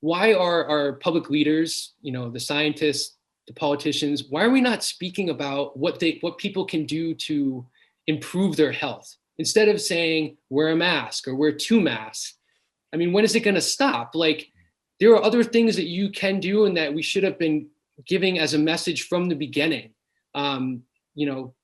why are our public leaders, the scientists, the politicians, why are we not speaking about what people can do to improve their health instead of saying wear a mask or wear two masks? I mean, when is it going to stop? Like, there are other things that you can do and that we should have been giving as a message from the beginning.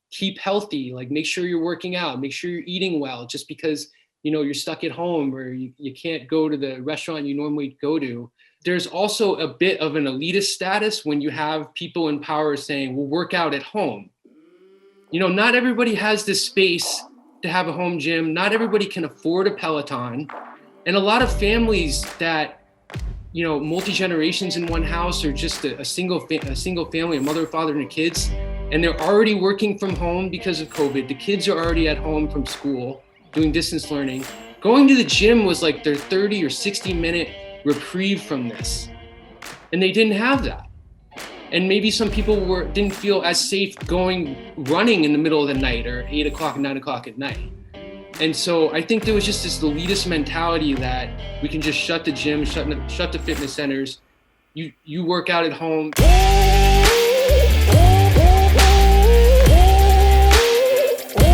Keep healthy, like make sure you're working out, make sure you're eating well. Just because you're stuck at home or you can't go to the restaurant you normally go to. There's also a bit of an elitist status when you have people in power saying, we'll work out at home. Not everybody has this space to have a home gym. Not everybody can afford a Peloton. And a lot of families that, multi-generations in one house, or just a single family, a mother, father, and kids, and they're already working from home because of COVID. The kids are already at home from school doing distance learning. Going to the gym was like their 30 or 60-minute reprieve from this. And they didn't have that. And maybe some people didn't feel as safe running in the middle of the night or 8 o'clock, 9 o'clock at night. And so I think there was just this elitist mentality that we can just shut the gym, shut the fitness centers. You work out at home.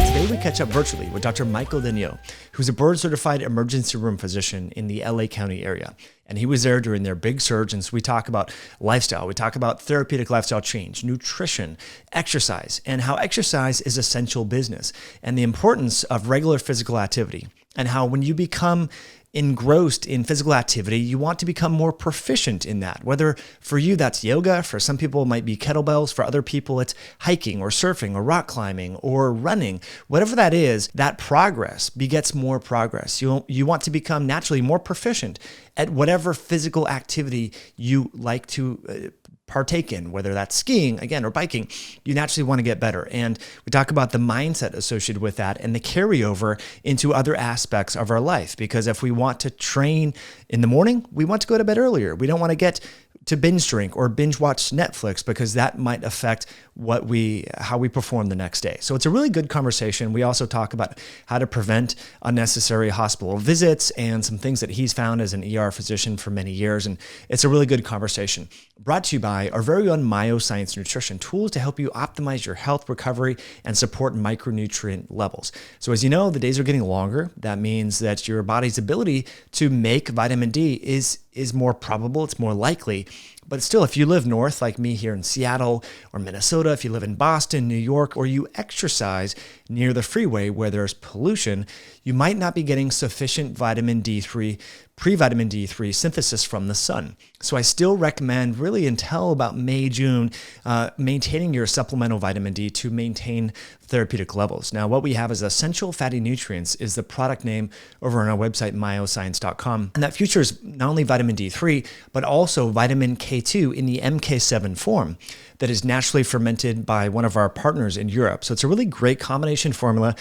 Today we catch up virtually with Dr. Michael Daignault, who's a board-certified emergency room physician in the LA County area. And he was there during their big surge. And so we talk about lifestyle. We talk about therapeutic lifestyle change, nutrition, exercise, and how exercise is essential business, and the importance of regular physical activity, and how when you become engrossed in physical activity, you want to become more proficient in that. Whether for you that's yoga, for some people it might be kettlebells, for other people it's hiking or surfing or rock climbing or running. Whatever that is, that progress begets more progress. You want to become naturally more proficient at whatever physical activity you like to partake in, whether that's skiing, again, or biking. You naturally want to get better. And we talk about the mindset associated with that and the carryover into other aspects of our life. Because if we want to train in the morning, we want to go to bed earlier. We don't want to get to binge drink or binge watch Netflix, because that might affect how we perform the next day. So it's a really good conversation. We also talk about how to prevent unnecessary hospital visits and some things that he's found as an ER physician for many years. And it's a really good conversation. Brought to you by our very own Myoscience Nutrition, tools to help you optimize your health recovery and support micronutrient levels. So as you know, the days are getting longer. That means that your body's ability to make vitamin D is more probable, it's more likely. But still, if you live north like me here in Seattle or Minnesota, if you live in Boston, New York, or you exercise near the freeway where there's pollution, you might not be getting sufficient vitamin D3, pre-vitamin D3 synthesis from the sun. So I still recommend really until about May, June, maintaining your supplemental vitamin D to maintain therapeutic levels. Now, what we have as essential fatty nutrients is the product name over on our website, myoscience.com. And that features not only vitamin D3, but also vitamin K2 in the MK7 form that is naturally fermented by one of our partners in Europe. So it's a really great combination formula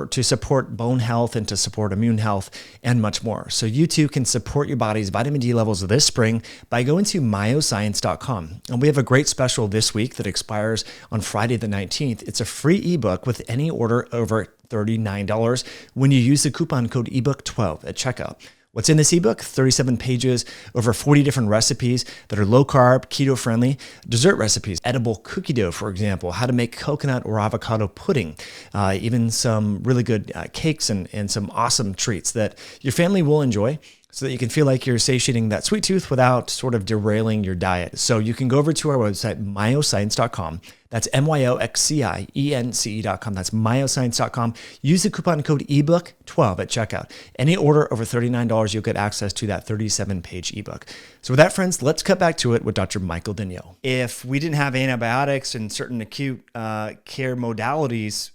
to support bone health and to support immune health and much more. So you too can support your body's vitamin D levels this spring by going to myoscience.com. And we have a great special this week that expires on Friday the 19th. It's a free ebook with any order over $39 when you use the coupon code ebook12 at checkout. What's in this ebook? 37 pages, over 40 different recipes that are low carb, keto friendly, dessert recipes, edible cookie dough, for example, how to make coconut or avocado pudding, even some really good cakes and some awesome treats that your family will enjoy, so that you can feel like you're satiating that sweet tooth without sort of derailing your diet. So you can go over to our website, myoscience.com. That's myoscience.com. That's myoscience.com. Use the coupon code ebook12 at checkout. Any order over $39, you'll get access to that 37-page ebook. So with that, friends, let's cut back to it with Dr. Michael Daignault. If we didn't have antibiotics and certain acute care modalities,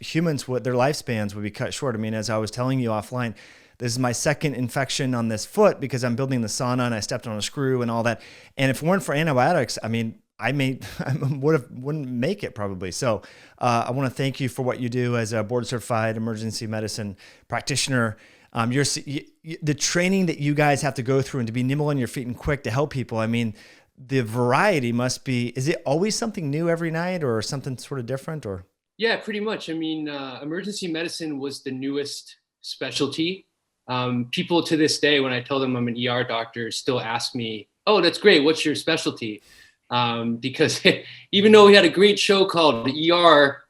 humans, their lifespans would be cut short. As I was telling you offline, this is my second infection on this foot because I'm building the sauna and I stepped on a screw and all that. And if it weren't for antibiotics, I wouldn't make it probably. So I want to thank you for what you do as a board certified emergency medicine practitioner. The training that you guys have to go through and to be nimble on your feet and quick to help people. The variety must be, is it always something new every night or something sort of different or? Yeah, pretty much. Emergency medicine was the newest specialty. People to this day, when I tell them I'm an ER doctor, still ask me, "Oh, that's great. What's your specialty?" Because even though we had a great show called ER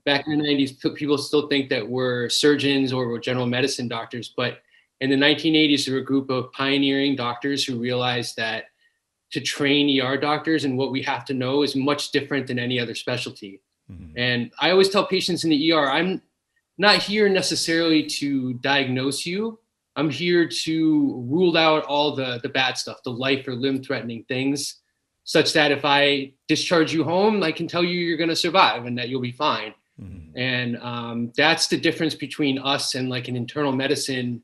back in the 90s, people still think that we're surgeons or we're general medicine doctors. But in the 1980s, there were a group of pioneering doctors who realized that to train ER doctors and what we have to know is much different than any other specialty. Mm-hmm. And I always tell patients in the ER, I'm not here necessarily to diagnose you. I'm here to rule out all the bad stuff, the life or limb threatening things, such that if I discharge you home, I can tell you you're going to survive and that you'll be fine. Mm-hmm. And that's the difference between us and like an internal medicine,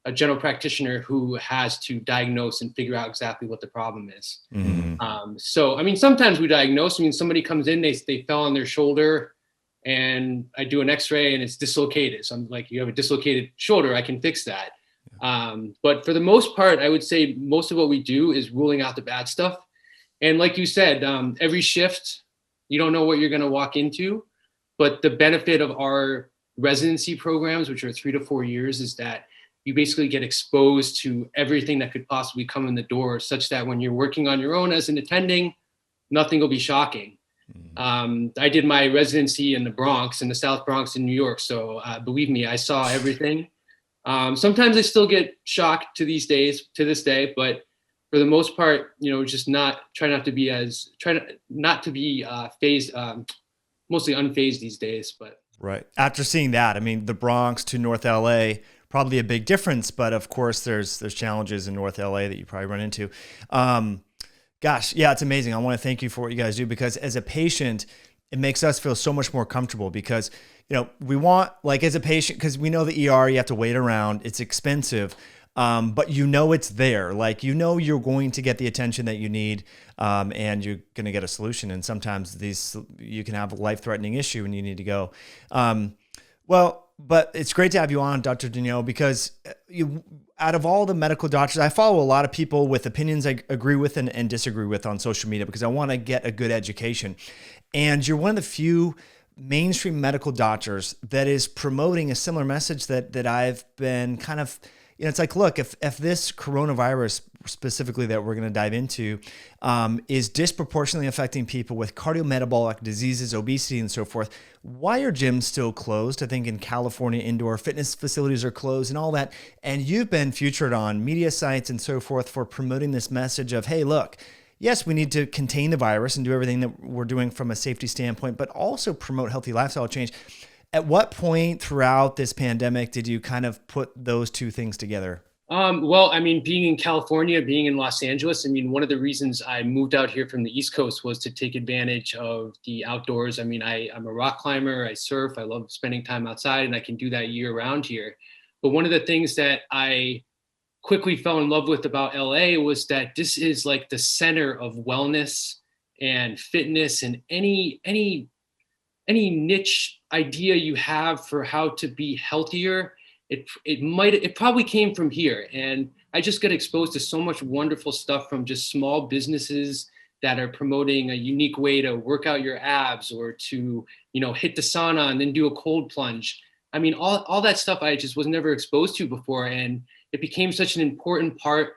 a general practitioner who has to diagnose and figure out exactly what the problem is. Mm-hmm. So, I mean, sometimes we diagnose. I mean, somebody comes in, they fell on their shoulder, and I do an X-ray and it's dislocated. So I'm like, you have a dislocated shoulder, I can fix that. But for the most part, I would say most of what we do is ruling out the bad stuff. And like you said, every shift, you don't know what you're going to walk into. But the benefit of our residency programs, which are 3 to 4 years, is that you basically get exposed to everything that could possibly come in the door, such that when you're working on your own as an attending, nothing will be shocking. I did my residency in the Bronx, in the South Bronx in New York. So believe me, I saw everything. Sometimes I still get shocked to this day, but for the most part, just try not to be phased, mostly unfazed these days. But right. After seeing that, I mean, the Bronx to North LA, probably a big difference, but of course there's challenges in North LA that you probably run into. Gosh, yeah, it's amazing. I want to thank you for what you guys do, because as a patient, it makes us feel so much more comfortable, because, we want, like, as a patient, because we know the ER, you have to wait around, it's expensive, but it's there. Like, you're going to get the attention that you need, and you're going to get a solution. And sometimes you can have a life-threatening issue and you need to go. But it's great to have you on, Dr. Daignault, because out of all the medical doctors, I follow a lot of people with opinions I agree with and disagree with on social media, because I want to get a good education. And you're one of the few mainstream medical doctors that is promoting a similar message that I've been kind of, it's like, look, if this coronavirus specifically that we're going to dive into is disproportionately affecting people with cardiometabolic diseases, obesity, and so forth, why are gyms still closed? I think in California, indoor fitness facilities are closed and all that. And you've been featured on media sites and so forth for promoting this message of, hey, look, yes, we need to contain the virus and do everything that we're doing from a safety standpoint, but also promote healthy lifestyle change. At what point throughout this pandemic did you kind of put those two things together? Well, I mean, being in California, being in Los Angeles, I mean, one of the reasons I moved out here from the East Coast was to take advantage of the outdoors. I mean, I'm a rock climber, I surf, I love spending time outside, and I can do that year round here. But one of the things that I quickly fell in love with about LA was that this is like the center of wellness and fitness, and any niche idea you have for how to be healthier, it probably came from here. And I just got exposed to so much wonderful stuff from just small businesses that are promoting a unique way to work out your abs, or to, hit the sauna and then do a cold plunge. I mean, all that stuff I just was never exposed to before. And it became such an important part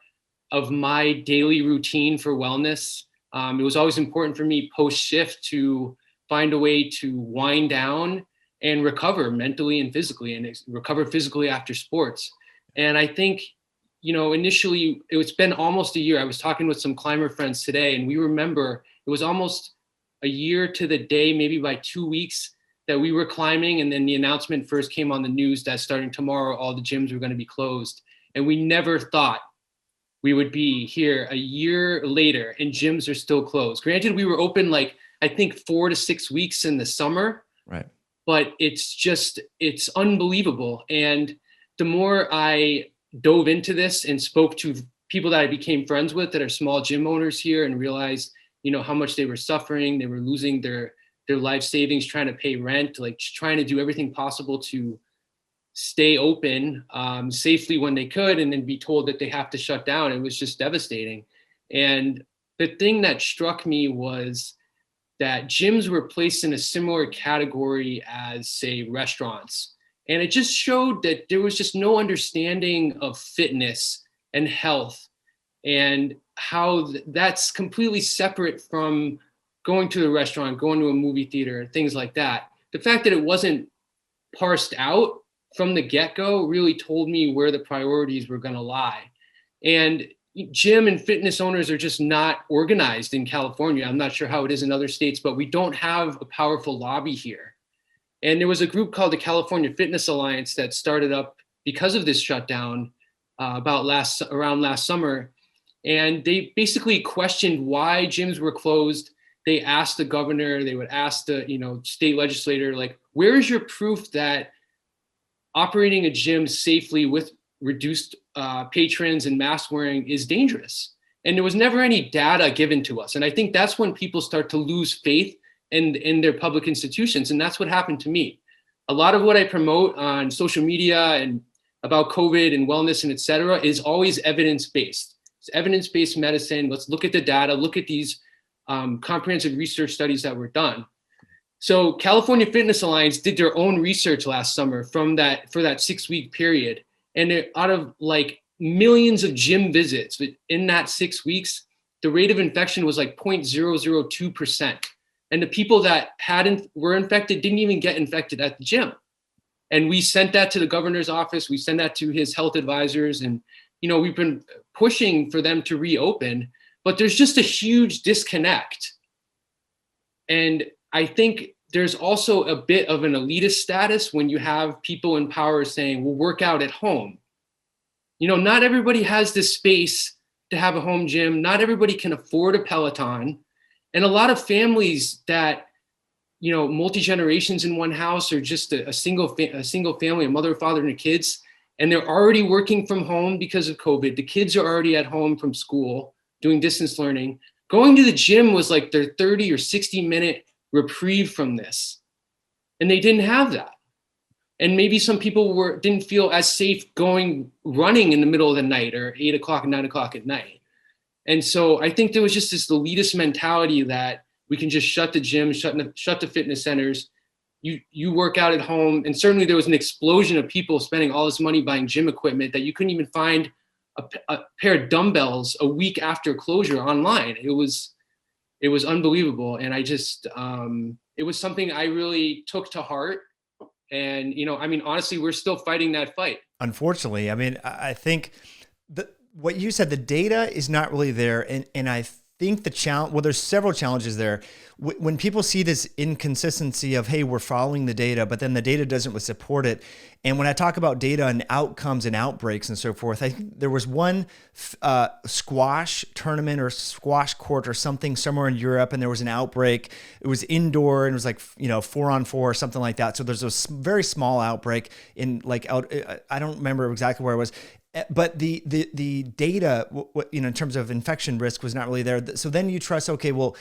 of my daily routine for wellness. It was always important for me post shift to find a way to wind down and recover mentally and physically, and recover physically after sports. And I think, initially it's been almost a year. I was talking with some climber friends today, and we remember it was almost a year to the day, maybe by 2 weeks, that we were climbing. And then the announcement first came on the news that starting tomorrow, all the gyms were going to be closed. And we never thought we would be here a year later and gyms are still closed. Granted, we were open I think 4 to 6 weeks in the summer. Right. But it's unbelievable. And the more I dove into this and spoke to people that I became friends with that are small gym owners here, and realized, how much they were suffering, they were losing their life savings, trying to pay rent, trying to do everything possible to stay open safely when they could, and then be told that they have to shut down. It was just devastating. And the thing that struck me was that gyms were placed in a similar category as, say, restaurants. And it just showed that there was just no understanding of fitness and health, and how that's completely separate from going to a restaurant, going to a movie theater, things like that. The fact that it wasn't parsed out from the get-go really told me where the priorities were going to lie. And gym and fitness owners are just not organized in California. I'm not sure how it is in other states, but we don't have a powerful lobby here. And there was a group called the California Fitness Alliance that started up because of this shutdown around last summer. And they basically questioned why gyms were closed. They asked the governor, they would ask the state legislator, like, where is your proof that operating a gym safely with reduced patrons and mask wearing is dangerous? And there was never any data given to us. And I think that's when people start to lose faith in their public institutions. And that's what happened to me. A lot of what I promote on social media and about COVID and wellness and et cetera is always evidence-based. It's evidence-based medicine. Let's look at the data, look at these comprehensive research studies that were done. So California Fitness Alliance did their own research last summer for that 6-week period. And out of like millions of gym visits in that 6 weeks, the rate of infection was like 0.002%. And the people that were infected didn't even get infected at the gym. And we sent that to the governor's office. We sent that to his health advisors. And, we've been pushing for them to reopen, but there's just a huge disconnect. And I think there's also a bit of an elitist status when you have people in power saying, we'll work out at home. Not everybody has the space to have a home gym. Not everybody can afford a Peloton. And a lot of families that, multi-generations in one house, or just a single family, a mother, father, and the kids, and they're already working from home because of COVID. The kids are already at home from school doing distance learning. Going to the gym was like their 30 or 60-minute reprieve from this. And they didn't have that. And maybe some people didn't feel as safe running in the middle of the night or 8 o'clock, 9 o'clock at night. And so I think there was just this elitist mentality that we can just shut the gym, shut the fitness centers. You work out at home. And certainly there was an explosion of people spending all this money buying gym equipment that you couldn't even find a pair of dumbbells a week after closure online. It was unbelievable. And I just, it was something I really took to heart. And, honestly, we're still fighting that fight. Unfortunately, I think what you said, the data is not really there. And I think there's several challenges there. When people see this inconsistency of, hey, we're following the data, but then the data doesn't support it. And when I talk about data and outcomes and outbreaks and so forth, I think there was one squash tournament or squash court or something somewhere in Europe, and there was an outbreak. It was indoor and it was like 4-on-4 or something like that. So there's a very small outbreak in I don't remember exactly where it was. But the data, in terms of infection risk, was not really there. So then you trust, okay, well,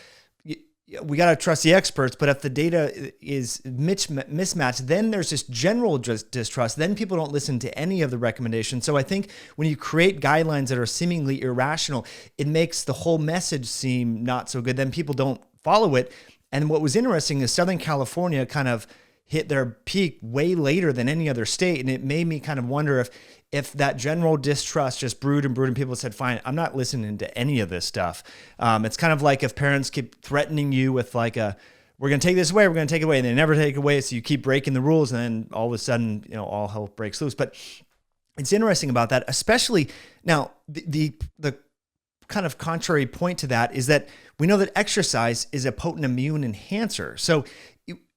we got to trust the experts. But if the data is mismatched, then there's this general distrust. Then people don't listen to any of the recommendations. So I think when you create guidelines that are seemingly irrational, it makes the whole message seem not so good. Then people don't follow it. And what was interesting is Southern California kind of hit their peak way later than any other state. And it made me kind of wonder if that general distrust just brewed and people said, fine, I'm not listening to any of this stuff. It's kind of like if parents keep threatening you with we're going to take this away, we're going to take it away, and they never take it away. So you keep breaking the rules, and then all of a sudden, all hell breaks loose. But it's interesting about that, especially now, the kind of contrary point to that is that we know that exercise is a potent immune enhancer. So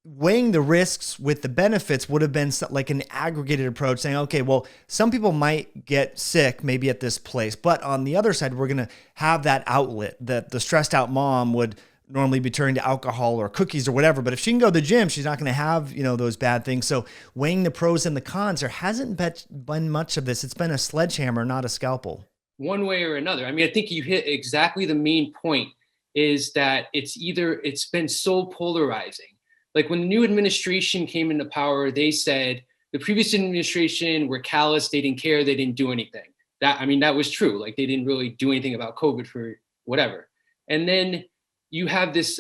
weighing the risks with the benefits would have been like an aggregated approach, saying, okay, well, some people might get sick maybe at this place, but on the other side, we're going to have that outlet that the stressed out mom would normally be turning to alcohol or cookies or whatever. But if she can go to the gym, she's not going to have, those bad things. So weighing the pros and the cons, there hasn't been much of this. It's been a sledgehammer, not a scalpel. One way or another. I think you hit exactly the main point, is that it's been so polarizing. Like when the new administration came into power, they said the previous administration were callous, they didn't care, they didn't do anything. That was true. Like they didn't really do anything about COVID for whatever. And then you have this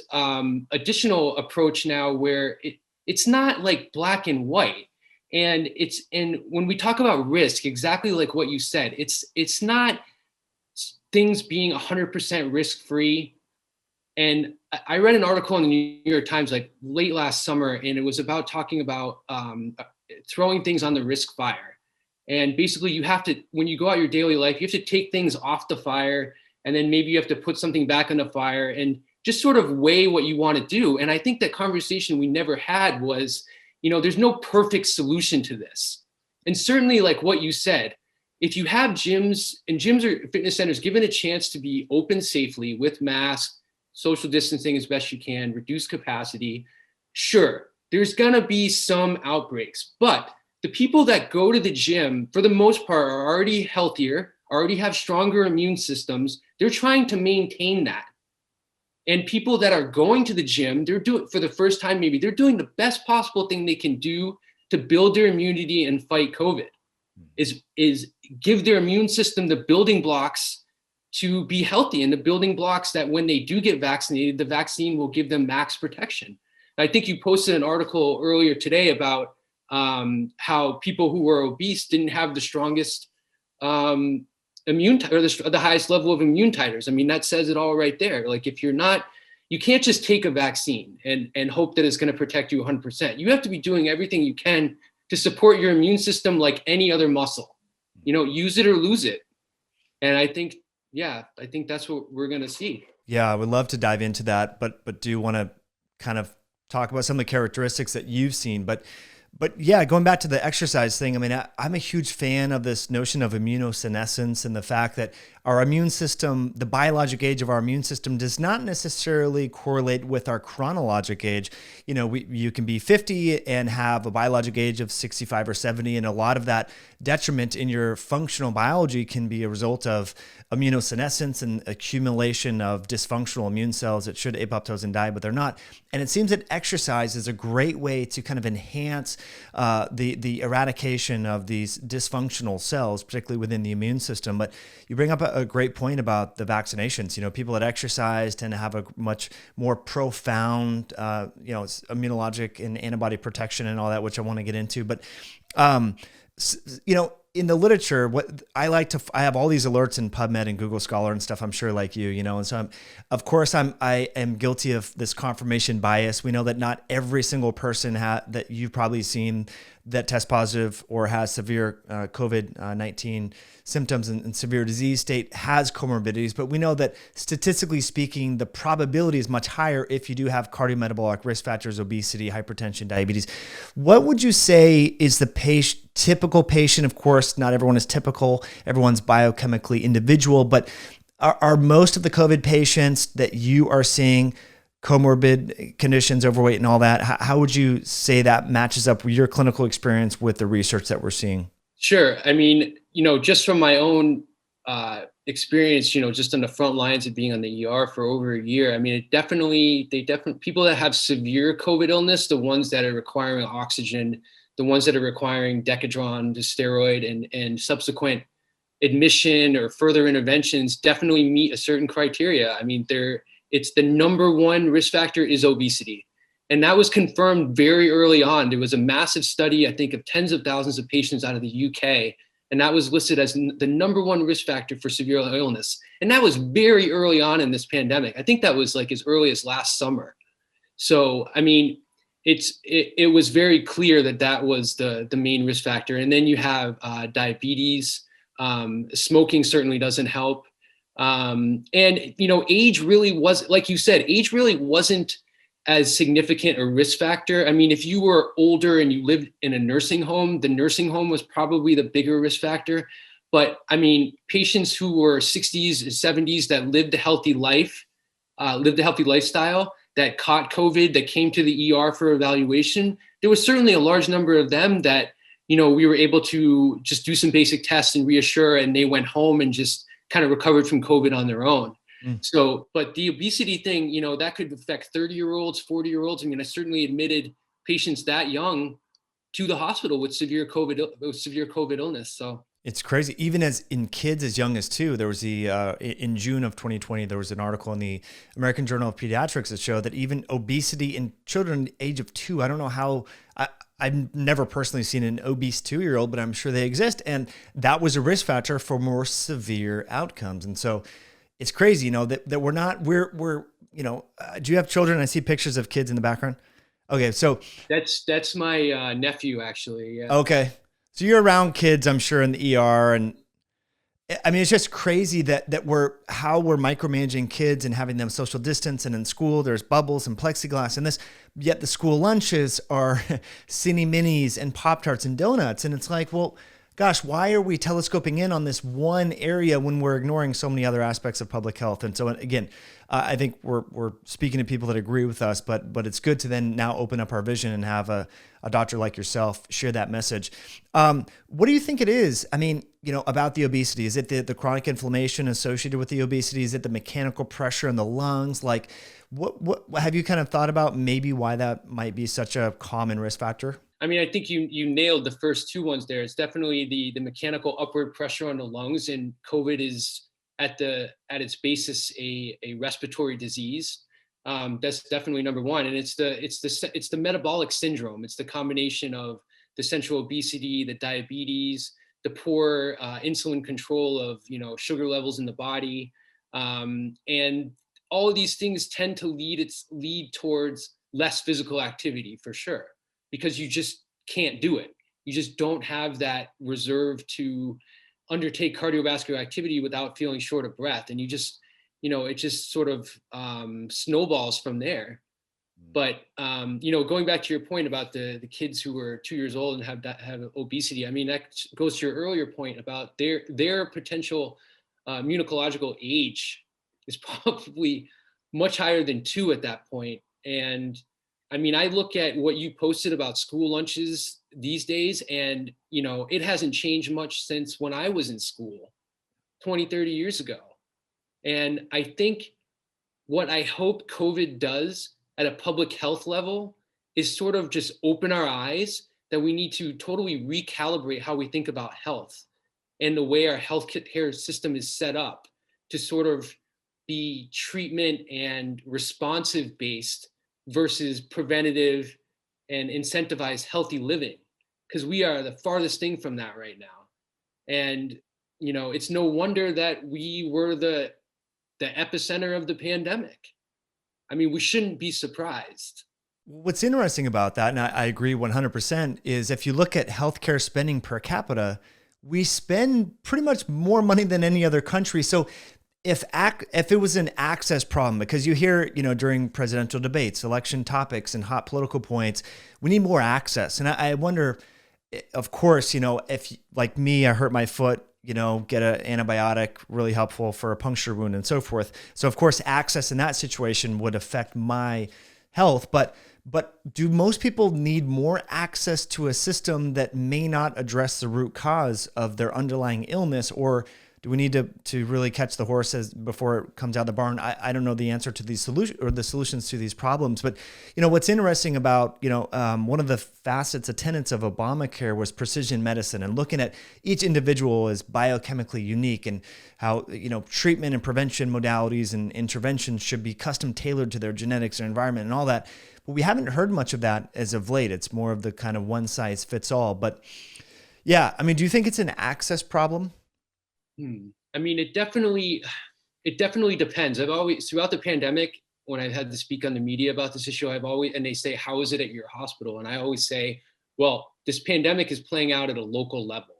additional approach now where it's not like black and white. And when we talk about risk, exactly like what you said, it's not things being 100% risk-free. And I read an article in the New York Times like late last summer, and it was about talking about throwing things on the risk fire. And basically you have to, when you go out your daily life, you have to take things off the fire, and then maybe you have to put something back on the fire and just sort of weigh what you want to do. And I think that conversation we never had was, there's no perfect solution to this. And certainly like what you said, if you have gyms or fitness centers given a chance to be open safely with masks, social distancing as best you can, reduce capacity, sure, there's gonna be some outbreaks. But the people that go to the gym, for the most part, are already healthier, already have stronger immune systems. They're trying to maintain that. And people that are going to the gym, they're doing, for the first time maybe, they're doing the best possible thing they can do to build their immunity and fight COVID, is give their immune system the building blocks to be healthy, and the building blocks that when they do get vaccinated, the vaccine will give them max protection. I think you posted an article earlier today about how people who were obese didn't have the strongest the highest level of immune titers. I mean, that says it all right there. Like if you can't just take a vaccine and hope that it's going to protect you 100%. You have to be doing everything you can to support your immune system like any other muscle. Use it or lose it. And I think that's what we're going to see. Yeah, I would love to dive into that, but do want to kind of talk about some of the characteristics that you've seen. But yeah, going back to the exercise thing, I mean, I'm a huge fan of this notion of immunosenescence and the fact that our immune system, the biologic age of our immune system, does not necessarily correlate with our chronologic age. You can be 50 and have a biologic age of 65 or 70, and a lot of that detriment in your functional biology can be a result of immunosenescence and accumulation of dysfunctional immune cells that should apoptose and die, but they're not. And it seems that exercise is a great way to kind of enhance the eradication of these dysfunctional cells, particularly within the immune system. But you bring up a great point about the vaccinations. People that exercise tend to have a much more profound, immunologic and antibody protection and all that, which I want to get into. But, in the literature, I have all these alerts in PubMed and Google Scholar and stuff, I'm sure like you, and so I am guilty of this confirmation bias. We know that not every single person that you've probably seen that tests positive or has severe COVID-19 symptoms and severe disease state has comorbidities, but we know that statistically speaking, the probability is much higher if you do have cardiometabolic risk factors, obesity, hypertension, diabetes. What would you say is the typical patient? Of course, not everyone is typical. Everyone's biochemically individual, but are most of the COVID patients that you are seeing comorbid conditions, overweight and all that? How would you say that matches up with your clinical experience with the research that we're seeing? Sure. I mean, just from my own experience, just on the front lines of being on the ER for over a year, I mean, people that have severe COVID illness, the ones that are requiring oxygen, the ones that are requiring Decadron, the steroid, and subsequent admission or further interventions definitely meet a certain criteria. I mean, it's the number one risk factor is obesity. And that was confirmed very early on. There was a massive study, I think, of tens of thousands of patients out of the UK. And that was listed as the number one risk factor for severe illness. And that was very early on in this pandemic. I think that was like as early as last summer. So, I mean, it was very clear that was the main risk factor. And then you have diabetes. Smoking certainly doesn't help. And, age really was, like you said, age really wasn't as significant a risk factor. I mean, if you were older and you lived in a nursing home, the nursing home was probably the bigger risk factor. But I mean, patients who were 60s and 70s that lived a healthy lifestyle, that caught COVID, that came to the ER for evaluation, there was certainly a large number of them that, we were able to just do some basic tests and reassure, and they went home and just kind of recovered from COVID on their own. So, but the obesity thing, that could affect 30-year-olds, 40-year-olds. I mean, I certainly admitted patients that young to the hospital with severe COVID illness. So It's crazy. Even as in kids as young as two, there was in June of 2020, there was an article in the American Journal of Pediatrics that showed that even obesity in children age of two, I don't know how, I've never personally seen an obese 2-year-old, but I'm sure they exist. And that was a risk factor for more severe outcomes. And so it's crazy, that we're, do you have children? I see pictures of kids in the background. Okay. So That's my nephew, actually. Yeah. okay. So you're around kids, I'm sure, in the ER, and I mean, it's just crazy that we're micromanaging kids and having them social distance. And in school, there's bubbles and plexiglass and this. Yet the school lunches are Cine Minis and Pop-Tarts and donuts, and it's like, well, gosh, why are we telescoping in on this one area when we're ignoring so many other aspects of public health? And so again, I think we're speaking to people that agree with us, but it's good to then now open up our vision and have a doctor like yourself share that message. What do you think it is? I mean, about the obesity? Is it the chronic inflammation associated with the obesity? Is it the mechanical pressure in the lungs? Like, what have you kind of thought about maybe why that might be such a common risk factor? I mean, I think you nailed the first two ones there. It's definitely the mechanical upward pressure on the lungs, and COVID is at its basis a respiratory disease. That's definitely number one, and it's the metabolic syndrome. It's the combination of the central obesity, the diabetes, the poor insulin control of sugar levels in the body, and all of these things tend to lead towards less physical activity for sure, because you just can't do it. You just don't have that reserve to undertake cardiovascular activity without feeling short of breath. And it just sort of snowballs from there. But, going back to your point about the kids who were 2 years old and have obesity, I mean, that goes to your earlier point about their potential immunological age is probably much higher than 2 at that point. And I mean, I look at what you posted about school lunches these days, and, it hasn't changed much since when I was in school 20, 30 years ago. And I think what I hope COVID does at a public health level is sort of just open our eyes that we need to totally recalibrate how we think about health and the way our healthcare system is set up to sort of be treatment and responsive based versus preventative and incentivize healthy living, because we are the farthest thing from that right now. And it's no wonder that we were the epicenter of the pandemic. I mean, we shouldn't be surprised. What's interesting about that, and I agree 100%, is if you look at healthcare spending per capita, we spend pretty much more money than any other country. So if it was an access problem, because you hear, during presidential debates, election topics and hot political points, we need more access. And I wonder, of course, if like me, I hurt my foot, get an antibiotic, really helpful for a puncture wound and so forth. So of course, access in that situation would affect my health. But do most people need more access to a system that may not address the root cause of their underlying illness? Or do we need to really catch the horses before it comes out of the barn? I don't know the answer to these solutions or the solutions to these problems. But, what's interesting about, one of the facets, tenets of Obamacare was precision medicine and looking at each individual as biochemically unique and how, treatment and prevention modalities and interventions should be custom tailored to their genetics or environment and all that. But we haven't heard much of that as of late. It's more of the kind of one size fits all. But yeah, I mean, do you think it's an access problem? I mean, it definitely depends. I've always, throughout the pandemic, when I've had to speak on the media about this issue, and they say, how is it at your hospital? And I always say, well, this pandemic is playing out at a local level,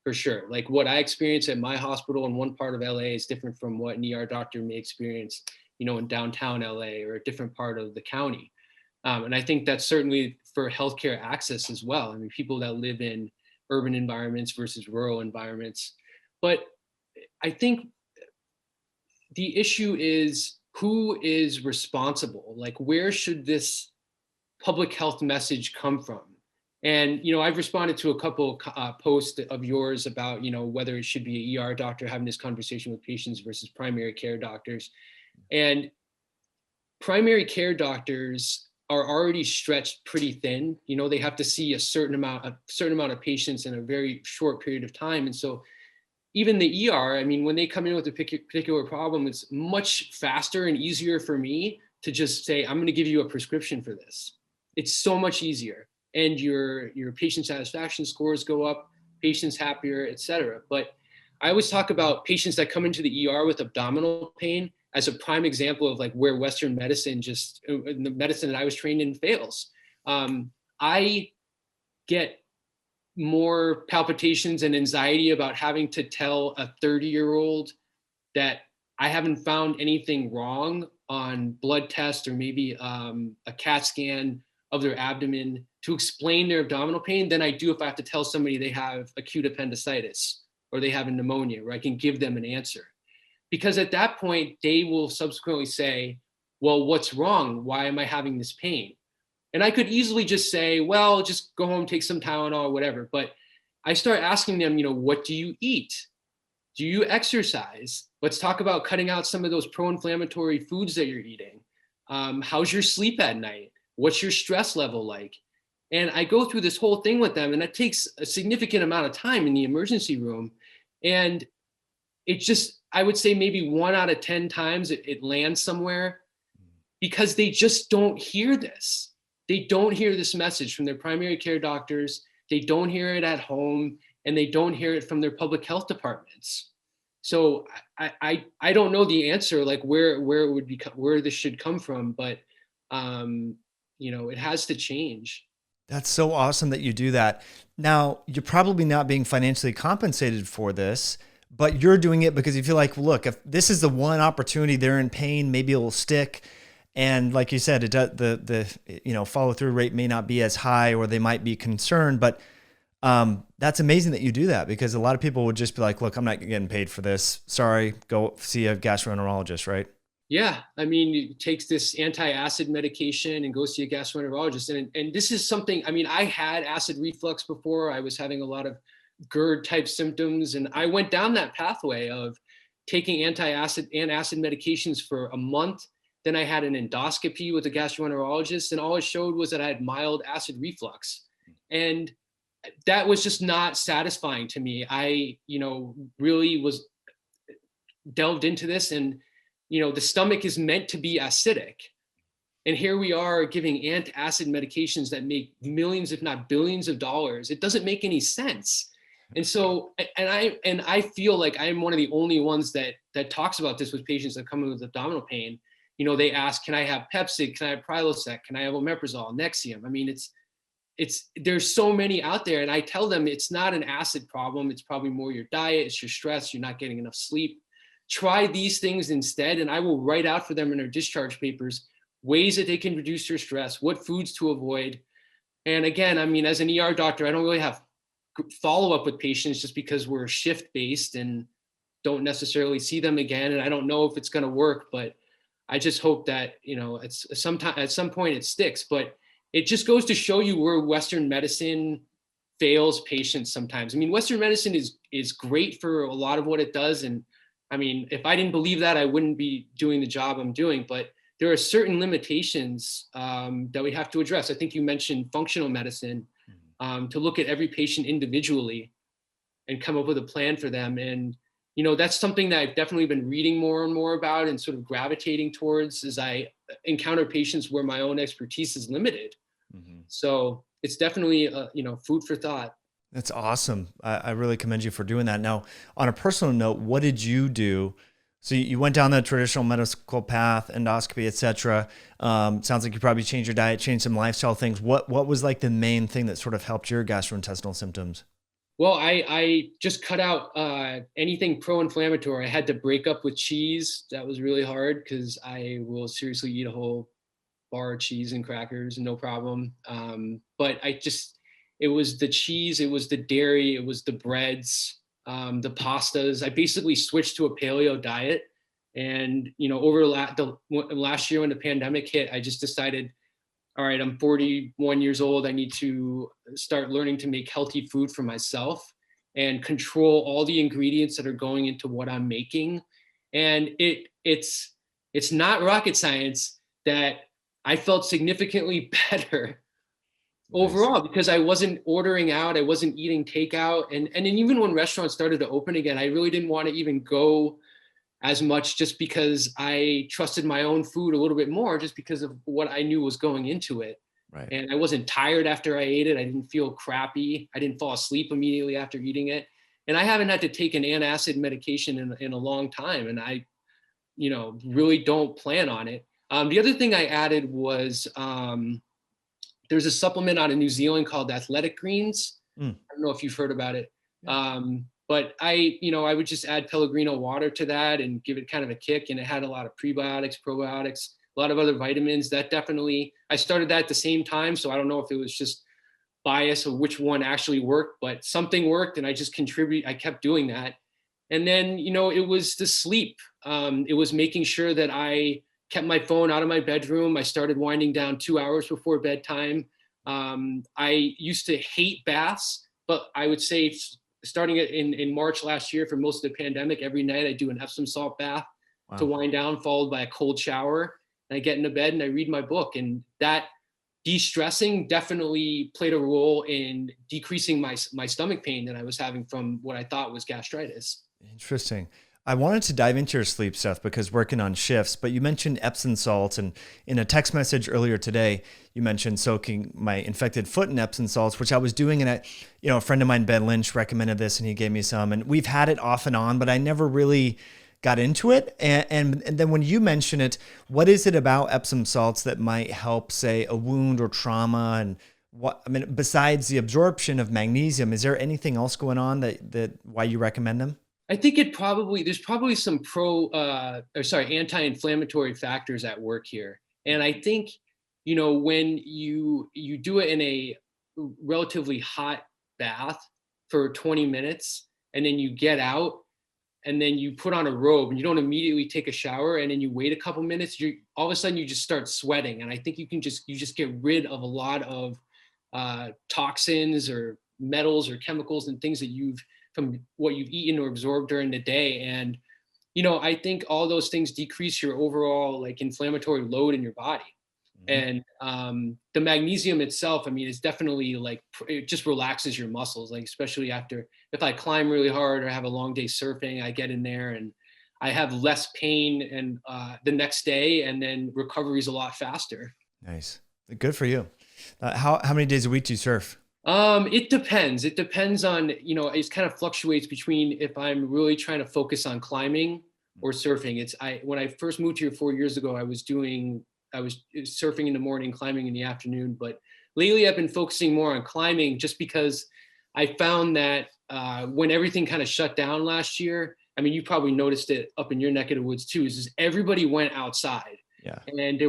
for sure. Like what I experience at my hospital in one part of LA is different from what an ER doctor may experience, in downtown LA or a different part of the county. And I think that's certainly for healthcare access as well. I mean, people that live in urban environments versus rural environments. But I think the issue is who is responsible? Like, where should this public health message come from? And, I've responded to a couple posts of yours about, whether it should be an ER doctor having this conversation with patients versus primary care doctors. And primary care doctors are already stretched pretty thin. You know, they have to see a certain amount of patients in a very short period of time. And so even the ER, I mean, when they come in with a particular problem, it's much faster and easier for me to just say, I'm going to give you a prescription for this. It's so much easier. And your patient satisfaction scores go up, patients happier, et cetera. But I always talk about patients that come into the ER with abdominal pain as a prime example of like where Western medicine the medicine that I was trained in fails. I get more palpitations and anxiety about having to tell a 30-year-old that I haven't found anything wrong on blood test or maybe a CAT scan of their abdomen to explain their abdominal pain than I do if I have to tell somebody they have acute appendicitis or they have a pneumonia, where I can give them an answer. Because at that point, they will subsequently say, well, what's wrong? Why am I having this pain? And I could easily just say, well, just go home, take some Tylenol or whatever. But I start asking them, you know, what do you eat? Do you exercise? Let's talk about cutting out some of those pro-inflammatory foods that you're eating. How's your sleep at night? What's your stress level like? And I go through this whole thing with them, and it takes a significant amount of time in the emergency room. And it just, I would say maybe 1 out of 10 times it lands somewhere, because they just don't hear this. They don't hear this message from their primary care doctors. They don't hear it at home, and they don't hear it from their public health departments. So I don't know the answer, like where it would be, where this should come from, but you know, it has to change. That's so awesome that you do that. Now, you're probably not being financially compensated for this, but you're doing it because you feel like, look, if this is the one opportunity, they're in pain, maybe it'll stick. And like you said, it does, the follow through rate may not be as high, or they might be concerned, but that's amazing that you do that, because a lot of people would just be like, look, I'm not getting paid for this. Sorry, go see a gastroenterologist, right? Yeah, I mean, it takes this anti-acid medication and go see a gastroenterologist. And this is something, I mean, I had acid reflux before. I was having a lot of GERD type symptoms, and I went down that pathway of taking anti-acid and acid medications for a month. Then I had an endoscopy with a gastroenterologist, and all it showed was that I had mild acid reflux. And that was just not satisfying to me. I, really was delved into this, and the stomach is meant to be acidic. And here we are giving antacid medications that make millions, if not billions of dollars. It doesn't make any sense. And so, and I feel like I'm one of the only ones that talks about this with patients that come in with abdominal pain. They ask, can I have Pepsid? Can I have Prilosec? Can I have omeprazole, Nexium? I mean, there's so many out there. And I tell them it's not an acid problem. It's probably more your diet. It's your stress. You're not getting enough sleep. Try these things instead. And I will write out for them in their discharge papers ways that they can reduce their stress, what foods to avoid. And again, I mean, as an ER doctor, I don't really have follow-up with patients just because we're shift-based and don't necessarily see them again. And I don't know if it's going to work, but I just hope that, at some point it sticks. But it just goes to show you where Western medicine fails patients sometimes. I mean, Western medicine is great for a lot of what it does. And I mean, if I didn't believe that, I wouldn't be doing the job I'm doing. But there are certain limitations that we have to address. I think you mentioned functional medicine, to look at every patient individually and come up with a plan for them. And, that's something that I've definitely been reading more and more about and sort of gravitating towards as I encounter patients where my own expertise is limited. Mm-hmm. So it's definitely, food for thought. That's awesome. I really commend you for doing that. Now, on a personal note, what did you do? So you went down the traditional medical path, endoscopy, et cetera. Sounds like you probably changed your diet, changed some lifestyle things. What was like the main thing that sort of helped your gastrointestinal symptoms? Well, I just cut out anything pro-inflammatory. I had to break up with cheese. That was really hard because I will seriously eat a whole bar of cheese and crackers, no problem. But it was the cheese, it was the dairy, it was the breads, the pastas. I basically switched to a paleo diet. And, over the last year when the pandemic hit, I just decided, all right, I'm 41 years old. I need to start learning to make healthy food for myself and control all the ingredients that are going into what I'm making. And it's not rocket science that I felt significantly better Nice. overall because I wasn't ordering out, I wasn't eating takeout, and then even when restaurants started to open again, I really didn't want to even go as much just because I trusted my own food a little bit more just because of what I knew was going into it. Right. And I wasn't tired after I ate it. I didn't feel crappy. I didn't fall asleep immediately after eating it. And I haven't had to take an antacid medication in a long time. And I, really don't plan on it. The other thing I added was there's a supplement out of New Zealand called Athletic Greens. Mm. I don't know if you've heard about it. But I would just add Pellegrino water to that and give it kind of a kick. And it had a lot of prebiotics, probiotics, a lot of other vitamins. That definitely, I started that at the same time. So I don't know if it was just bias or which one actually worked, but something worked and I kept doing that. And then, it was the sleep. It was making sure that I kept my phone out of my bedroom. I started winding down 2 hours before bedtime. I used to hate baths, but I would say starting in March last year for most of the pandemic, every night I do an Epsom salt bath to wind down, followed by a cold shower. And I get into bed and I read my book. And that de-stressing definitely played a role in decreasing my stomach pain that I was having from what I thought was gastritis. Interesting. I wanted to dive into your sleep stuff because working on shifts, but you mentioned Epsom salts, and in a text message earlier today, you mentioned soaking my infected foot in Epsom salts, which I was doing. And a friend of mine, Ben Lynch, recommended this and he gave me some, and we've had it off and on, but I never really got into it. And then when you mention it, what is it about Epsom salts that might help, say, a wound or trauma? And besides the absorption of magnesium, is there anything else going on that why you recommend them? I think there's probably some anti-inflammatory factors at work here. And I think, when you do it in a relatively hot bath for 20 minutes and then you get out and then you put on a robe and you don't immediately take a shower and then you wait a couple minutes, all of a sudden you just start sweating. And I think you just get rid of a lot of toxins or metals or chemicals and things from what you've eaten or absorbed during the day. And, I think all those things decrease your overall inflammatory load in your body. Mm-hmm. And the magnesium itself, is definitely it just relaxes your muscles, especially if I climb really hard or have a long day surfing, I get in there and I have less pain and the next day, and then recovery is a lot faster. Nice. Good for you. How many days a week do you surf? It depends. It depends on, it kind of fluctuates between if I'm really trying to focus on climbing or surfing. When I first moved here 4 years ago, I was surfing in the morning, climbing in the afternoon. But lately I've been focusing more on climbing just because I found that when everything kind of shut down last year, you probably noticed it up in your neck of the woods too, is everybody went outside. Yeah. And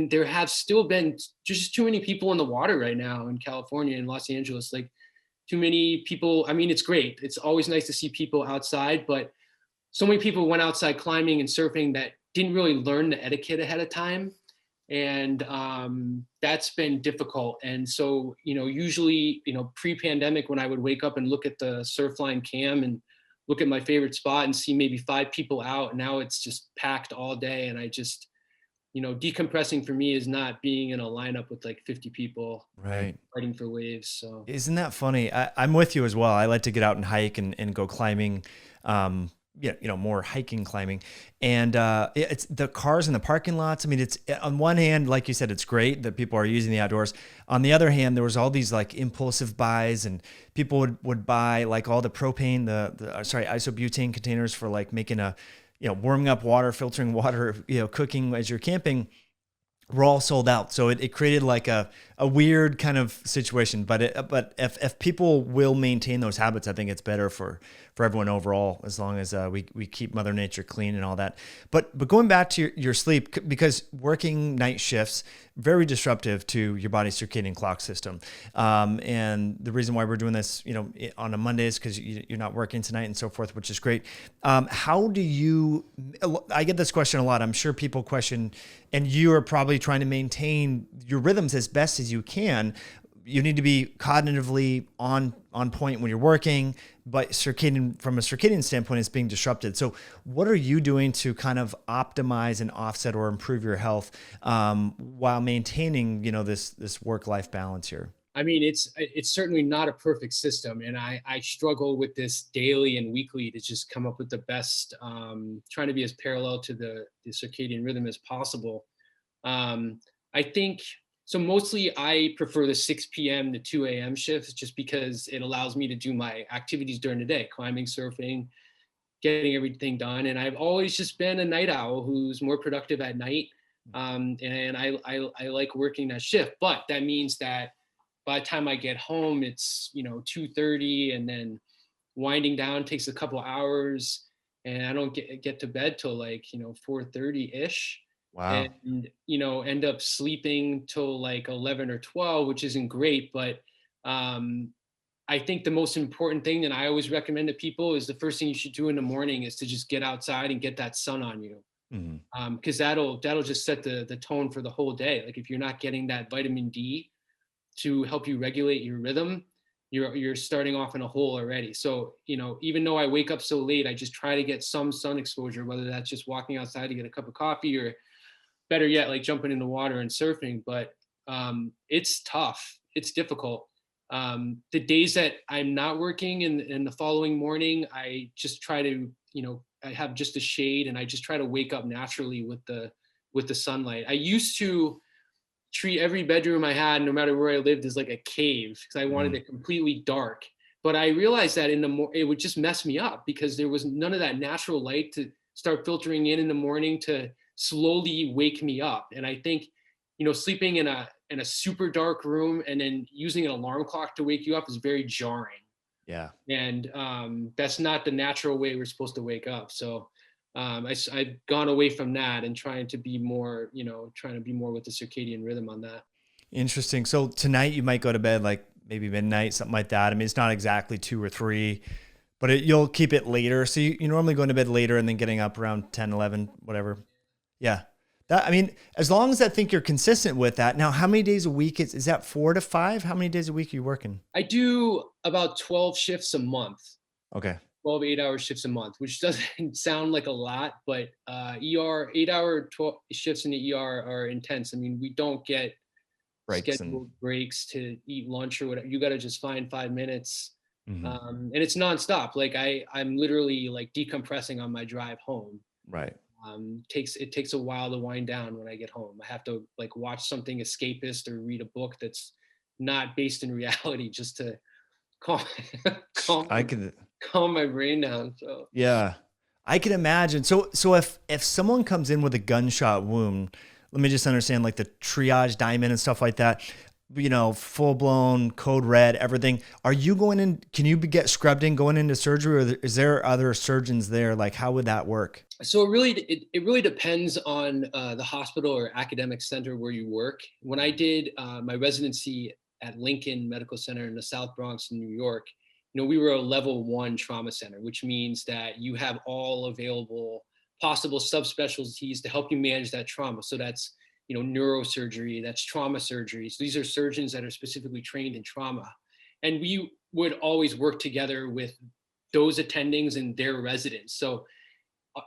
there have still been just too many people in the water right now in California and Los Angeles. Too many people. It's great. It's always nice to see people outside, but so many people went outside climbing and surfing that didn't really learn the etiquette ahead of time. And that's been difficult. And so, usually, pre-pandemic, when I would wake up and look at the Surfline cam and look at my favorite spot and see maybe 5 people out, now it's just packed all day. And I just, decompressing for me is not being in a lineup with 50 people right fighting for waves. So isn't that funny? I'm with you as well. I like to get out and hike and go climbing, more hiking climbing, and it's the cars in the parking lots. It's on one hand, like you said, it's great that people are using the outdoors. On the other hand, there was all these impulsive buys, and people would buy all the propane, isobutane containers for making warming up water, filtering water, cooking as you're camping. We're all sold out. So it created a weird kind of situation, but if people will maintain those habits, I think it's better for everyone overall, as long as we keep Mother Nature clean and all that. But going back to your sleep, because working night shifts, very disruptive to your body's circadian clock system. And the reason why we're doing this, on a Monday is because you're not working tonight and so forth, which is great. How do you, I get this question a lot. I'm sure people question, and you are probably trying to maintain your rhythms as best as you can. you need to be cognitively on point when you're working, but from a circadian standpoint, it's being disrupted. So what are you doing to kind of optimize and offset or improve your health while maintaining, this work-life balance here? I mean, it's certainly not a perfect system, and I struggle with this daily and weekly to just come up with the best, trying to be as parallel to the circadian rhythm as possible. I think so. Mostly, I prefer the 6 p.m. to 2 a.m. shifts, just because it allows me to do my activities during the day, climbing, surfing, getting everything done. And I've always just been a night owl who's more productive at night. And I like working that shift, but that means that by the time I get home, it's 2:30, and then winding down takes a couple hours, and I don't get to bed till like 4:30 ish, Wow. and end up sleeping till like 11 or 12, which isn't great. But I think the most important thing that I always recommend to people is the first thing you should do in the morning is to just get outside and get that sun on you, Mhm. because that'll just set the tone for the whole day. Like if you're not getting that vitamin D to help you regulate your rhythm, you're starting off in a hole already. So, even though I wake up so late, I just try to get some sun exposure, whether that's just walking outside to get a cup of coffee, or better yet, like jumping in the water and surfing. But it's tough. It's difficult. The days that I'm not working and the following morning, I just try to, I have just a shade, and I just try to wake up naturally with the sunlight. I used to treat every bedroom I had, no matter where I lived, as like a cave, because I wanted Mhm. it completely dark. But I realized that it would just mess me up, because there was none of that natural light to start filtering in the morning to slowly wake me up. And I think, sleeping in a super dark room and then using an alarm clock to wake you up is very jarring. Yeah. And that's not the natural way we're supposed to wake up. So I've gone away from that and trying to be more, trying to be more with the circadian rhythm on that. Interesting. So tonight you might go to bed like maybe midnight, something like that. I mean, it's not exactly 2 or 3, but you'll keep it later. So you normally going to bed later and then getting up around 10, 11, whatever. Yeah. I mean, as long as I think you're consistent with that. Now, how many days a week is that 4 to 5? How many days a week are you working? I do about 12 shifts a month, Okay. 12 8-hour shifts a month, which doesn't sound like a lot, but ER 8-hour 12 shifts in the ER are intense. I mean, we don't get Breaks and scheduled breaks to eat lunch or whatever. You got to just find 5 minutes. mhm. And it's nonstop. Like I'm literally like decompressing on my drive home. Right. It takes a while to wind down when I get home. I have to like watch something escapist or read a book that's not based in reality, just to calm calm I my, could, calm my brain down. So yeah, I can imagine. So if someone comes in with a gunshot wound, let me just understand like the triage diamond and stuff like that. Full blown code red, everything. Are you going in? Can you get scrubbed in going into surgery, or is there other surgeons there? Like, how would that work? it really depends on the hospital or academic center where you work. When I did my residency at Lincoln Medical Center in the South Bronx in New York, we were a level 1 trauma center, which means that you have all available possible subspecialties to help you manage that trauma. So that's neurosurgery, that's trauma surgery. So these are surgeons that are specifically trained in trauma, and we would always work together with those attendings and their residents. So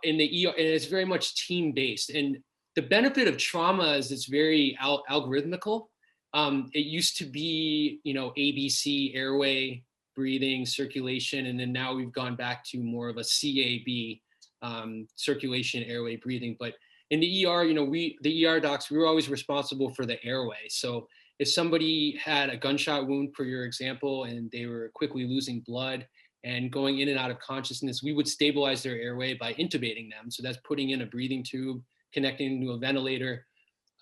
in the ER, and it's very much team based. And the benefit of trauma is it's very algorithmical. It used to be, ABC, airway, breathing, circulation, and then now we've gone back to more of a CAB, circulation, airway, breathing. But in the ER, the ER docs, we were always responsible for the airway. So if somebody had a gunshot wound, per your example, and they were quickly losing blood and going in and out of consciousness, we would stabilize their airway by intubating them. So that's putting in a breathing tube, connecting to a ventilator.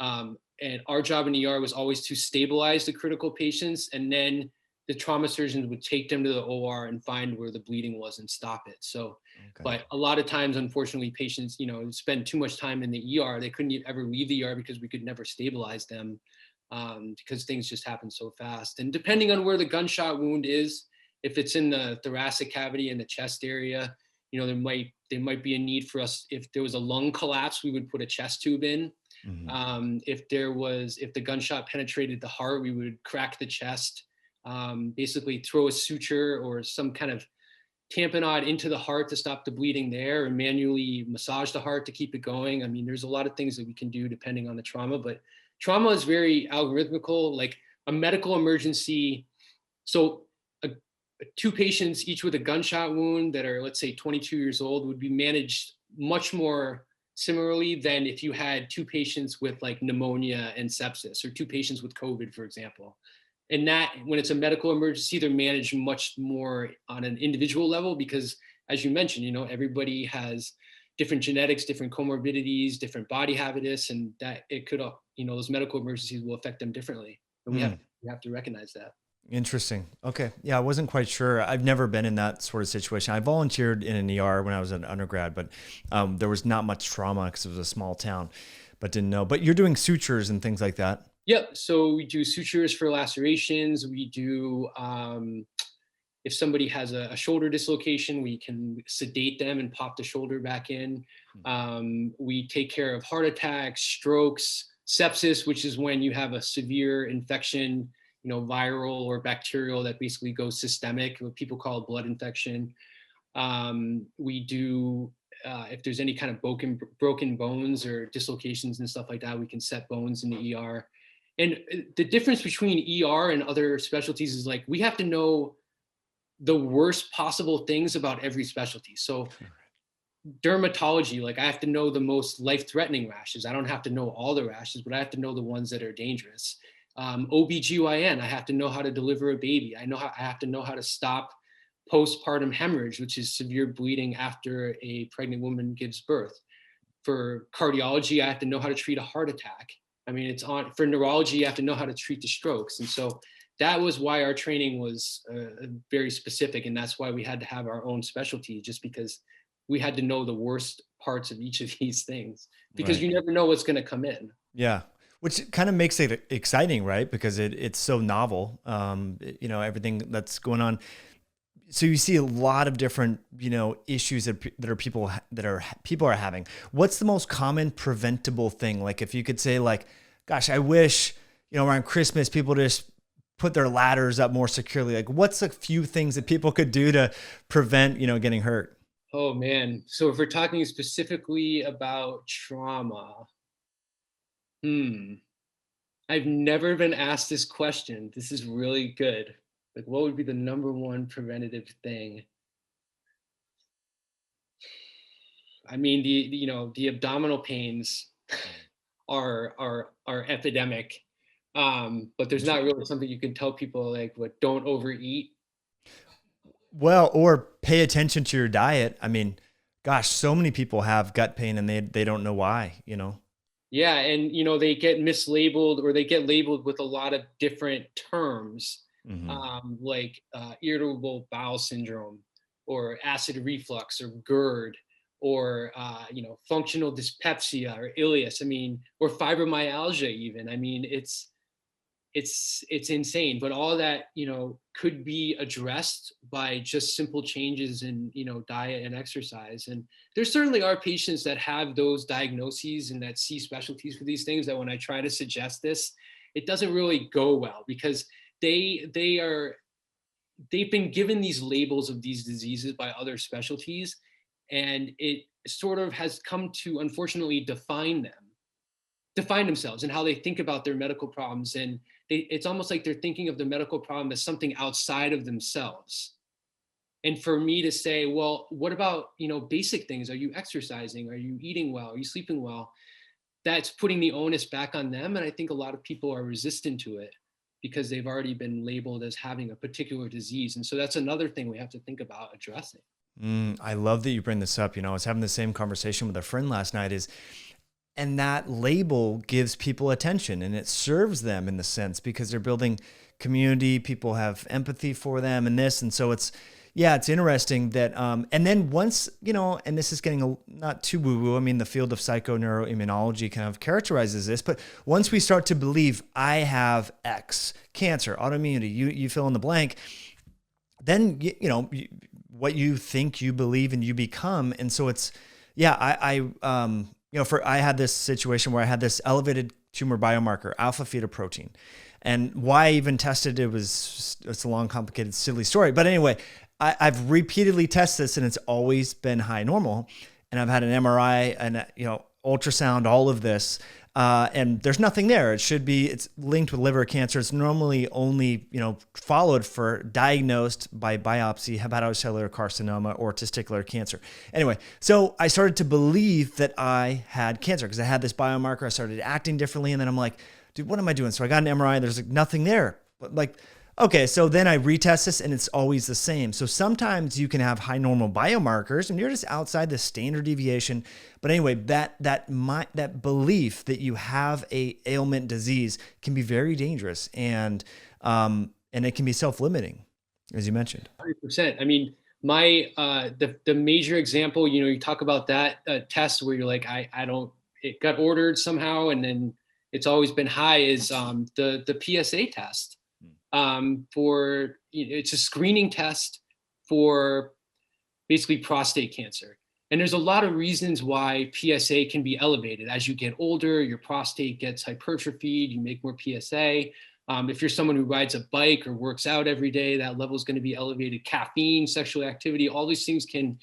And our job in ER was always to stabilize the critical patients, and then the trauma surgeons would take them to the OR and find where the bleeding was and stop it. So, Okay. but a lot of times, unfortunately, patients, spend too much time in the ER. They couldn't ever leave the ER because we could never stabilize them, because things just happen so fast. And depending on where the gunshot wound is, if it's in the thoracic cavity in the chest area, there might be a need for us. If there was a lung collapse, we would put a chest tube in. Mhm. If the gunshot penetrated the heart, we would crack the chest, basically throw a suture or some kind of tamponade into the heart to stop the bleeding there, or manually massage the heart to keep it going. I mean, there's a lot of things that we can do depending on the trauma, but trauma is very algorithmical, like a medical emergency. So two patients, each with a gunshot wound that are, let's say, 22 years old, would be managed much more similarly than if you had two patients with like pneumonia and sepsis, or two patients with COVID, for example. And that, when it's a medical emergency, they're managed much more on an individual level because, as you mentioned, everybody has different genetics, different comorbidities, different body habitus, and that it could, those medical emergencies will affect them differently. And we have to recognize that. Interesting. Okay. Yeah, I wasn't quite sure. I've never been in that sort of situation. I volunteered in an ER when I was an undergrad, but there was not much trauma because it was a small town, but didn't know. But you're doing sutures and things like that. Yep. So we do sutures for lacerations. We do, if somebody has a shoulder dislocation, we can sedate them and pop the shoulder back in. We take care of heart attacks, strokes, sepsis, which is when you have a severe infection, viral or bacterial, that basically goes systemic, what people call a blood infection. We do, if there's any kind of broken bones or dislocations and stuff like that, we can set bones in the ER. And the difference between ER and other specialties is, like, we have to know the worst possible things about every specialty. So dermatology, like, I have to know the most life-threatening rashes. I don't have to know all the rashes, but I have to know the ones that are dangerous. OBGYN, I have to know how to deliver a baby. I have to know how to stop postpartum hemorrhage, which is severe bleeding after a pregnant woman gives birth. For cardiology, I have to know how to treat a heart attack. I mean, for neurology, you have to know how to treat the strokes. And so that was why our training was very specific. And that's why we had to have our own specialty, just because we had to know the worst parts of each of these things, because Right. you never know what's going to come in. Yeah. Which kind of makes it exciting, right? Because it's so novel, everything that's going on. So you see a lot of different, issues that people are having. What's the most common preventable thing? Like, if you could say, like, gosh, I wish, around Christmas, people just put their ladders up more securely. Like, what's a few things that people could do to prevent, getting hurt? Oh man. So if we're talking specifically about trauma, I've never been asked this question. This is really good. Like, what would be the number one preventative thing? I mean, the abdominal pains are epidemic. But there's not really something you can tell people, like, what, don't overeat. Well, or pay attention to your diet. I mean, gosh, so many people have gut pain and they don't know why. Yeah, and they get mislabeled, or they get labeled with a lot of different terms, Mm-hmm. like irritable bowel syndrome, or acid reflux, or GERD, or functional dyspepsia, or ileus. I mean, or fibromyalgia even. I mean, it's insane, but all that could be addressed by just simple changes in diet and exercise. And there certainly are patients that have those diagnoses and that see specialties for these things, that when I try to suggest this, it doesn't really go well, because they've been given these labels of these diseases by other specialties, and it sort of has come to, unfortunately, define themselves and how they think about their medical problems. And it's almost like they're thinking of the medical problem as something outside of themselves. And for me to say, well, what about, basic things? Are you exercising? Are you eating well? Are you sleeping well? That's putting the onus back on them. And I think a lot of people are resistant to it because they've already been labeled as having a particular disease. And so that's another thing we have to think about addressing. I love that you bring this up. I was having the same conversation with a friend last night, and that label gives people attention, and it serves them in the sense, because they're building community. People have empathy for them and this. And so it's interesting that, and then once, and this is getting not too woo-woo. I mean, the field of psychoneuroimmunology kind of characterizes this, but once we start to believe I have X, cancer, autoimmunity, you fill in the blank, then, what you think, you believe, and you become. And so it's, I had this situation where I had this elevated tumor biomarker, alpha fetoprotein. And why I even tested it's a long, complicated, silly story. But anyway, I've repeatedly tested this and it's always been high normal. And I've had an MRI and, ultrasound, all of this. And there's nothing there. It's linked with liver cancer. It's normally only, followed for diagnosed by biopsy, hepatocellular carcinoma or testicular cancer. Anyway, so I started to believe that I had cancer because I had this biomarker. I started acting differently. And then I'm like, dude, what am I doing? So I got an MRI. There's like nothing there. But like, okay, so then I retest this and it's always the same. So sometimes you can have high normal biomarkers and you're just outside the standard deviation. But anyway, that belief that you have a ailment disease can be very dangerous and it can be self-limiting, as you mentioned. 100%. I mean, the major example, you talk about that test where you're like, it got ordered somehow and then it's always been high is the PSA test. It's a screening test for basically prostate cancer. And there's a lot of reasons why PSA can be elevated. As you get older, your prostate gets hypertrophied, you make more PSA. If you're someone who rides a bike or works out every day, that level is going to be elevated. Caffeine, sexual activity, all these things can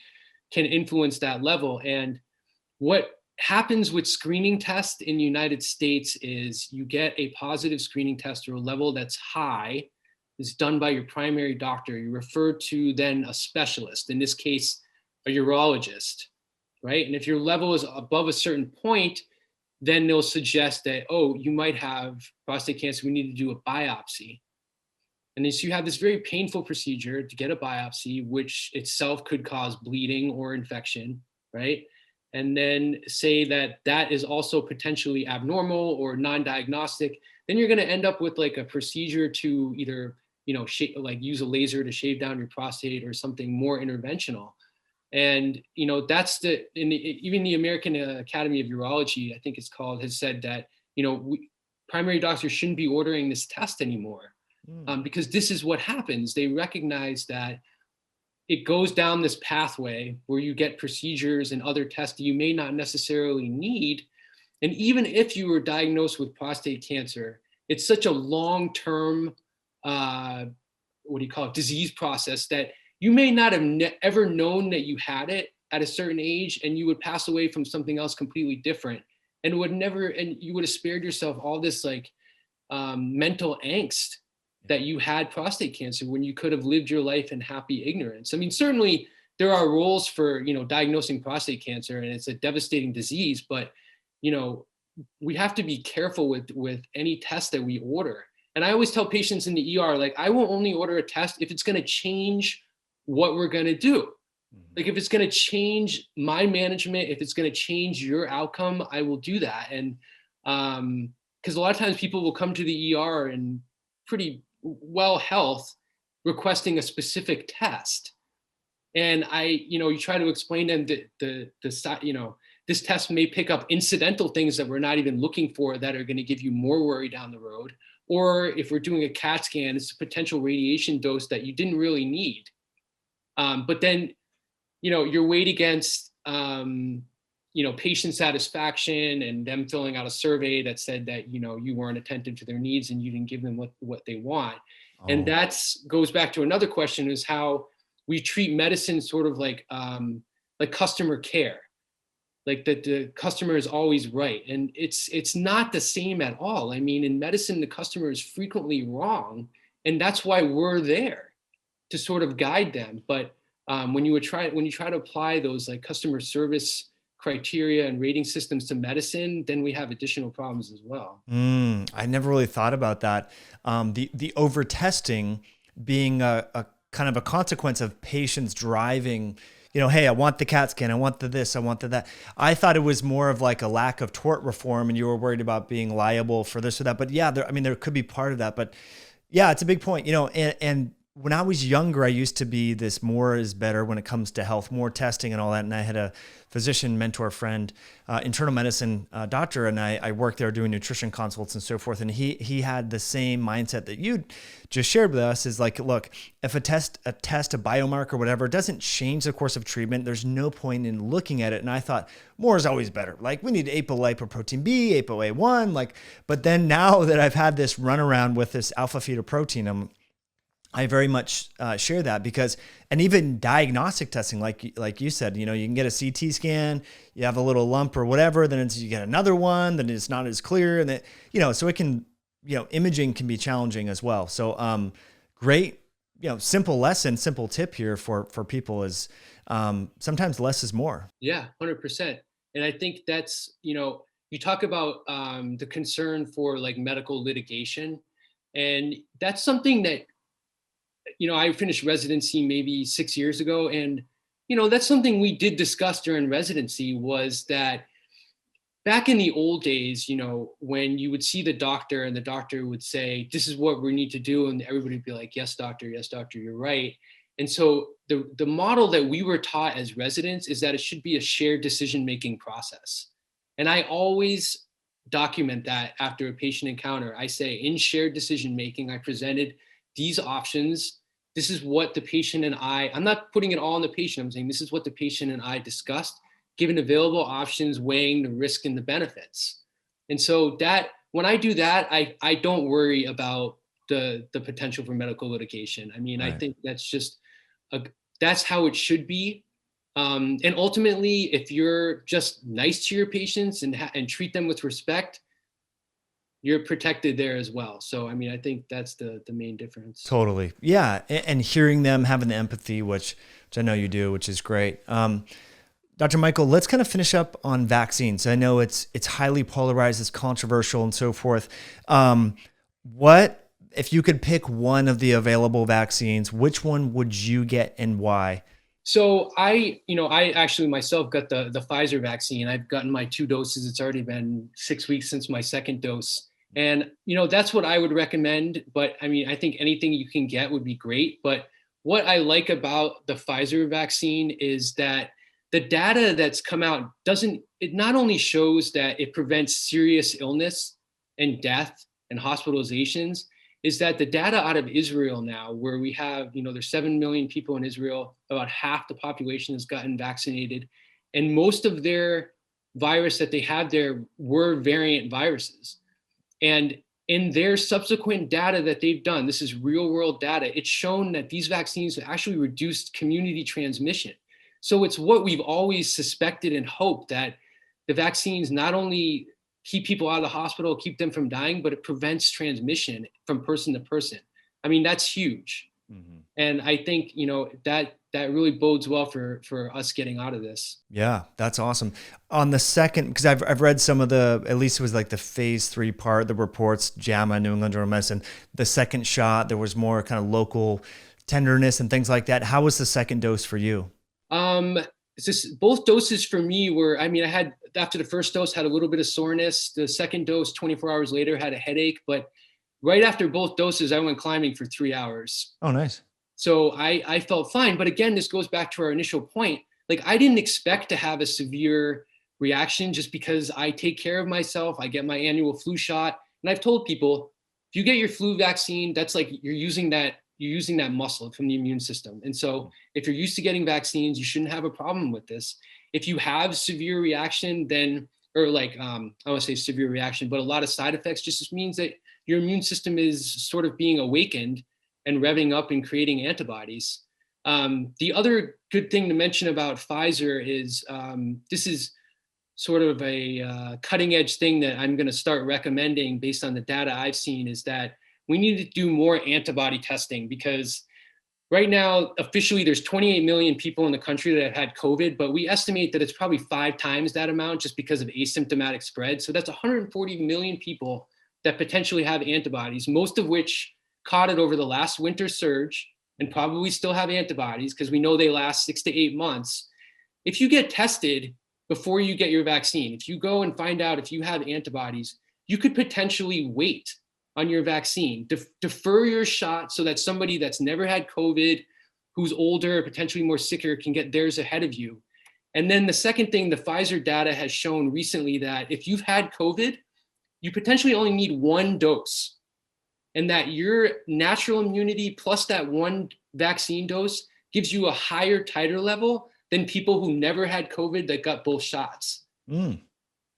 influence that level. And what happens with screening tests in the United States is you get a positive screening test or a level that's high. It's done by your primary doctor. You refer to then a specialist, in this case, a urologist, right? And if your level is above a certain point, then they'll suggest that, oh, you might have prostate cancer. We need to do a biopsy. And then so you have this very painful procedure to get a biopsy, which itself could cause bleeding or infection, right? And then say that is also potentially abnormal or non-diagnostic, then you're going to end up with like a procedure to either, use a laser to shave down your prostate or something more interventional. And, that's even the American Academy of Urology, I think it's called, has said that, primary doctors shouldn't be ordering this test anymore because this is what happens. They recognize that it goes down this pathway where you get procedures and other tests that you may not necessarily need. And even if you were diagnosed with prostate cancer, it's such a long-term, disease process that you may not have ever known that you had it at a certain age, and you would pass away from something else completely different. And you would have spared yourself all this mental angst that you had prostate cancer when you could have lived your life in happy ignorance. I mean, certainly there are roles for, diagnosing prostate cancer, and it's a devastating disease, but, we have to be careful with any test that we order. And I always tell patients in the ER, like, I will only order a test if it's going to change what we're going to do. Like, if it's going to change my management, if it's going to change your outcome, I will do that. And because a lot of times people will come to the ER and pretty well health requesting a specific test. And you try to explain to them that this test may pick up incidental things that we're not even looking for that are going to give you more worry down the road. Or if we're doing a CAT scan, it's a potential radiation dose that you didn't really need. But then, you're weighed against, patient satisfaction and them filling out a survey that said that, you weren't attentive to their needs and you didn't give them what they want. Oh. And goes back to another question, is how we treat medicine sort of like customer care, like that the customer is always right. And it's not the same at all. I mean, in medicine, the customer is frequently wrong. And that's why we're there to sort of guide them. But when you try to apply those like customer service criteria and rating systems to medicine, then we have additional problems as well. I never really thought about that. The over testing being a kind of a consequence of patients driving, hey, I want the CAT scan, I want this, I want that. I thought it was more of like a lack of tort reform and you were worried about being liable for this or that. But yeah, there could be part of that. But yeah, it's a big point, and when I was younger, I used to be this more is better when it comes to health, more testing and all that. And I had a physician mentor friend, internal medicine doctor, and I worked there doing nutrition consults and so forth. And he had the same mindset that you just shared with us, is like, look, if a test, a biomarker, whatever, doesn't change the course of treatment, there's no point in looking at it. And I thought more is always better. Like, we need apolipoprotein B, ApoA1, like, but then now that I've had this run around with this alpha fetoprotein, I very much share that, because, and even diagnostic testing, like you said, you know, you can get a CT scan, you have a little lump or whatever, then you get another one, then it's not as clear, and that, you know, so it can, you know, imaging can be challenging as well. So great, you know, simple tip here for people is sometimes less is more. Yeah, 100%. And I think that's, you know, you talk about the concern for like medical litigation, and that's something that, you know, I finished residency maybe 6 years ago. And, you know, that's something we did discuss during residency, was that back in the old days, you know, when you would see the doctor and the doctor would say, this is what we need to do. And everybody would be like, yes, doctor, you're right. And so the model that we were taught as residents is that it should be a shared decision-making process. And I always document that after a patient encounter. I say, in shared decision-making, I presented these options. This is what the patient and I'm not putting it all on the patient. I'm saying this is what the patient and I discussed, given available options, weighing the risk and the benefits. And so that when I do that, I don't worry about the potential for medical litigation. I mean, right. I think that's just, that's how it should be. And ultimately, if you're just nice to your patients and treat them with respect, you're protected there as well. So, I mean, I think that's the main difference. Totally. Yeah. And hearing them, having the empathy, which I know you do, which is great. Dr. Michael, let's kind of finish up on vaccines. I know it's highly polarized, it's controversial and so forth. What, if you could pick one of the available vaccines, which one would you get and why? So I actually myself got the Pfizer vaccine. I've gotten my 2 doses. It's already been 6 weeks since my second dose. And, you know, that's what I would recommend. But I mean, I think anything you can get would be great. But what I like about the Pfizer vaccine is that the data that's come out it not only shows that it prevents serious illness and death and hospitalizations, is that the data out of Israel now, where we have, you know, there's 7 million people in Israel, about half the population has gotten vaccinated. And most of their virus that they had there were variant viruses. And in their subsequent data that they've done, this is real world data, it's shown that these vaccines have actually reduced community transmission. So it's what we've always suspected and hoped, that the vaccines not only keep people out of the hospital, keep them from dying, but it prevents transmission from person to person. I mean, that's huge. Mm-hmm. And I think, you know, that really bodes well for us getting out of this. Yeah, that's awesome. On the second, because I've read some of at least it was like the phase 3 part, the reports, JAMA, New England Journal of Medicine, the second shot, there was more kind of local tenderness and things like that. How was the second dose for you? Both doses for me were, I mean, I had, after the first dose, had a little bit of soreness. The second dose, 24 hours later, had a headache. But right after both doses, I went climbing for 3 hours. Oh, nice. So I felt fine. But again, this goes back to our initial point. Like, I didn't expect to have a severe reaction just because I take care of myself. I get my annual flu shot. And I've told people, if you get your flu vaccine, that's like you're using that muscle from the immune system. And so if you're used to getting vaccines, you shouldn't have a problem with this. If you have severe reaction, then, or like, I want to say severe reaction, but a lot of side effects, just means that your immune system is sort of being awakened and revving up and creating antibodies. The other good thing to mention about Pfizer is this is sort of a cutting edge thing that I'm going to start recommending based on the data I've seen, is that we need to do more antibody testing, because right now, officially, there's 28 million people in the country that have had COVID, but we estimate that it's probably 5 times that amount just because of asymptomatic spread. So that's 140 million people that potentially have antibodies, most of which caught it over the last winter surge and probably still have antibodies because we know they last 6 to 8 months. If you get tested before you get your vaccine, if you go and find out if you have antibodies, you could potentially wait on your vaccine. Defer your shot so that somebody that's never had COVID, who's older, potentially more sicker, can get theirs ahead of you. And then the second thing, the Pfizer data has shown recently that if you've had COVID, you potentially only need one dose, and that your natural immunity plus that one vaccine dose gives you a higher titer level than people who never had COVID that got both shots.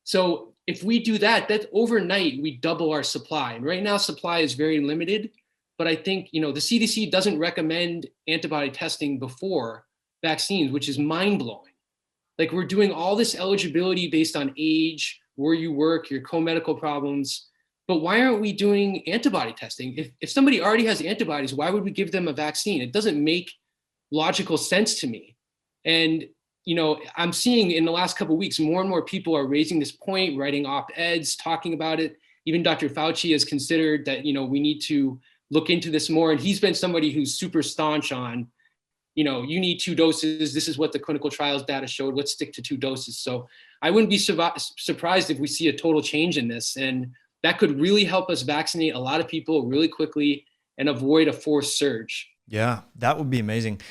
So if we do that, that's overnight, we double our supply. And right now, supply is very limited. But I think, the CDC doesn't recommend antibody testing before vaccines, which is mind-blowing. Like, we're doing all this eligibility based on age, where you work, your co-medical problems. But why aren't we doing antibody testing? If somebody already has antibodies, why would we give them a vaccine? It doesn't make logical sense to me. And, I'm seeing in the last couple of weeks, more and more people are raising this point, writing op-eds, talking about it. Even Dr. Fauci has considered that, we need to look into this more. And he's been somebody who's super staunch on, you need 2 doses. This is what the clinical trials data showed. Let's stick to 2 doses. So I wouldn't be surprised if we see a total change in this. And that could really help us vaccinate a lot of people really quickly and avoid a forced surge. Yeah, that would be amazing.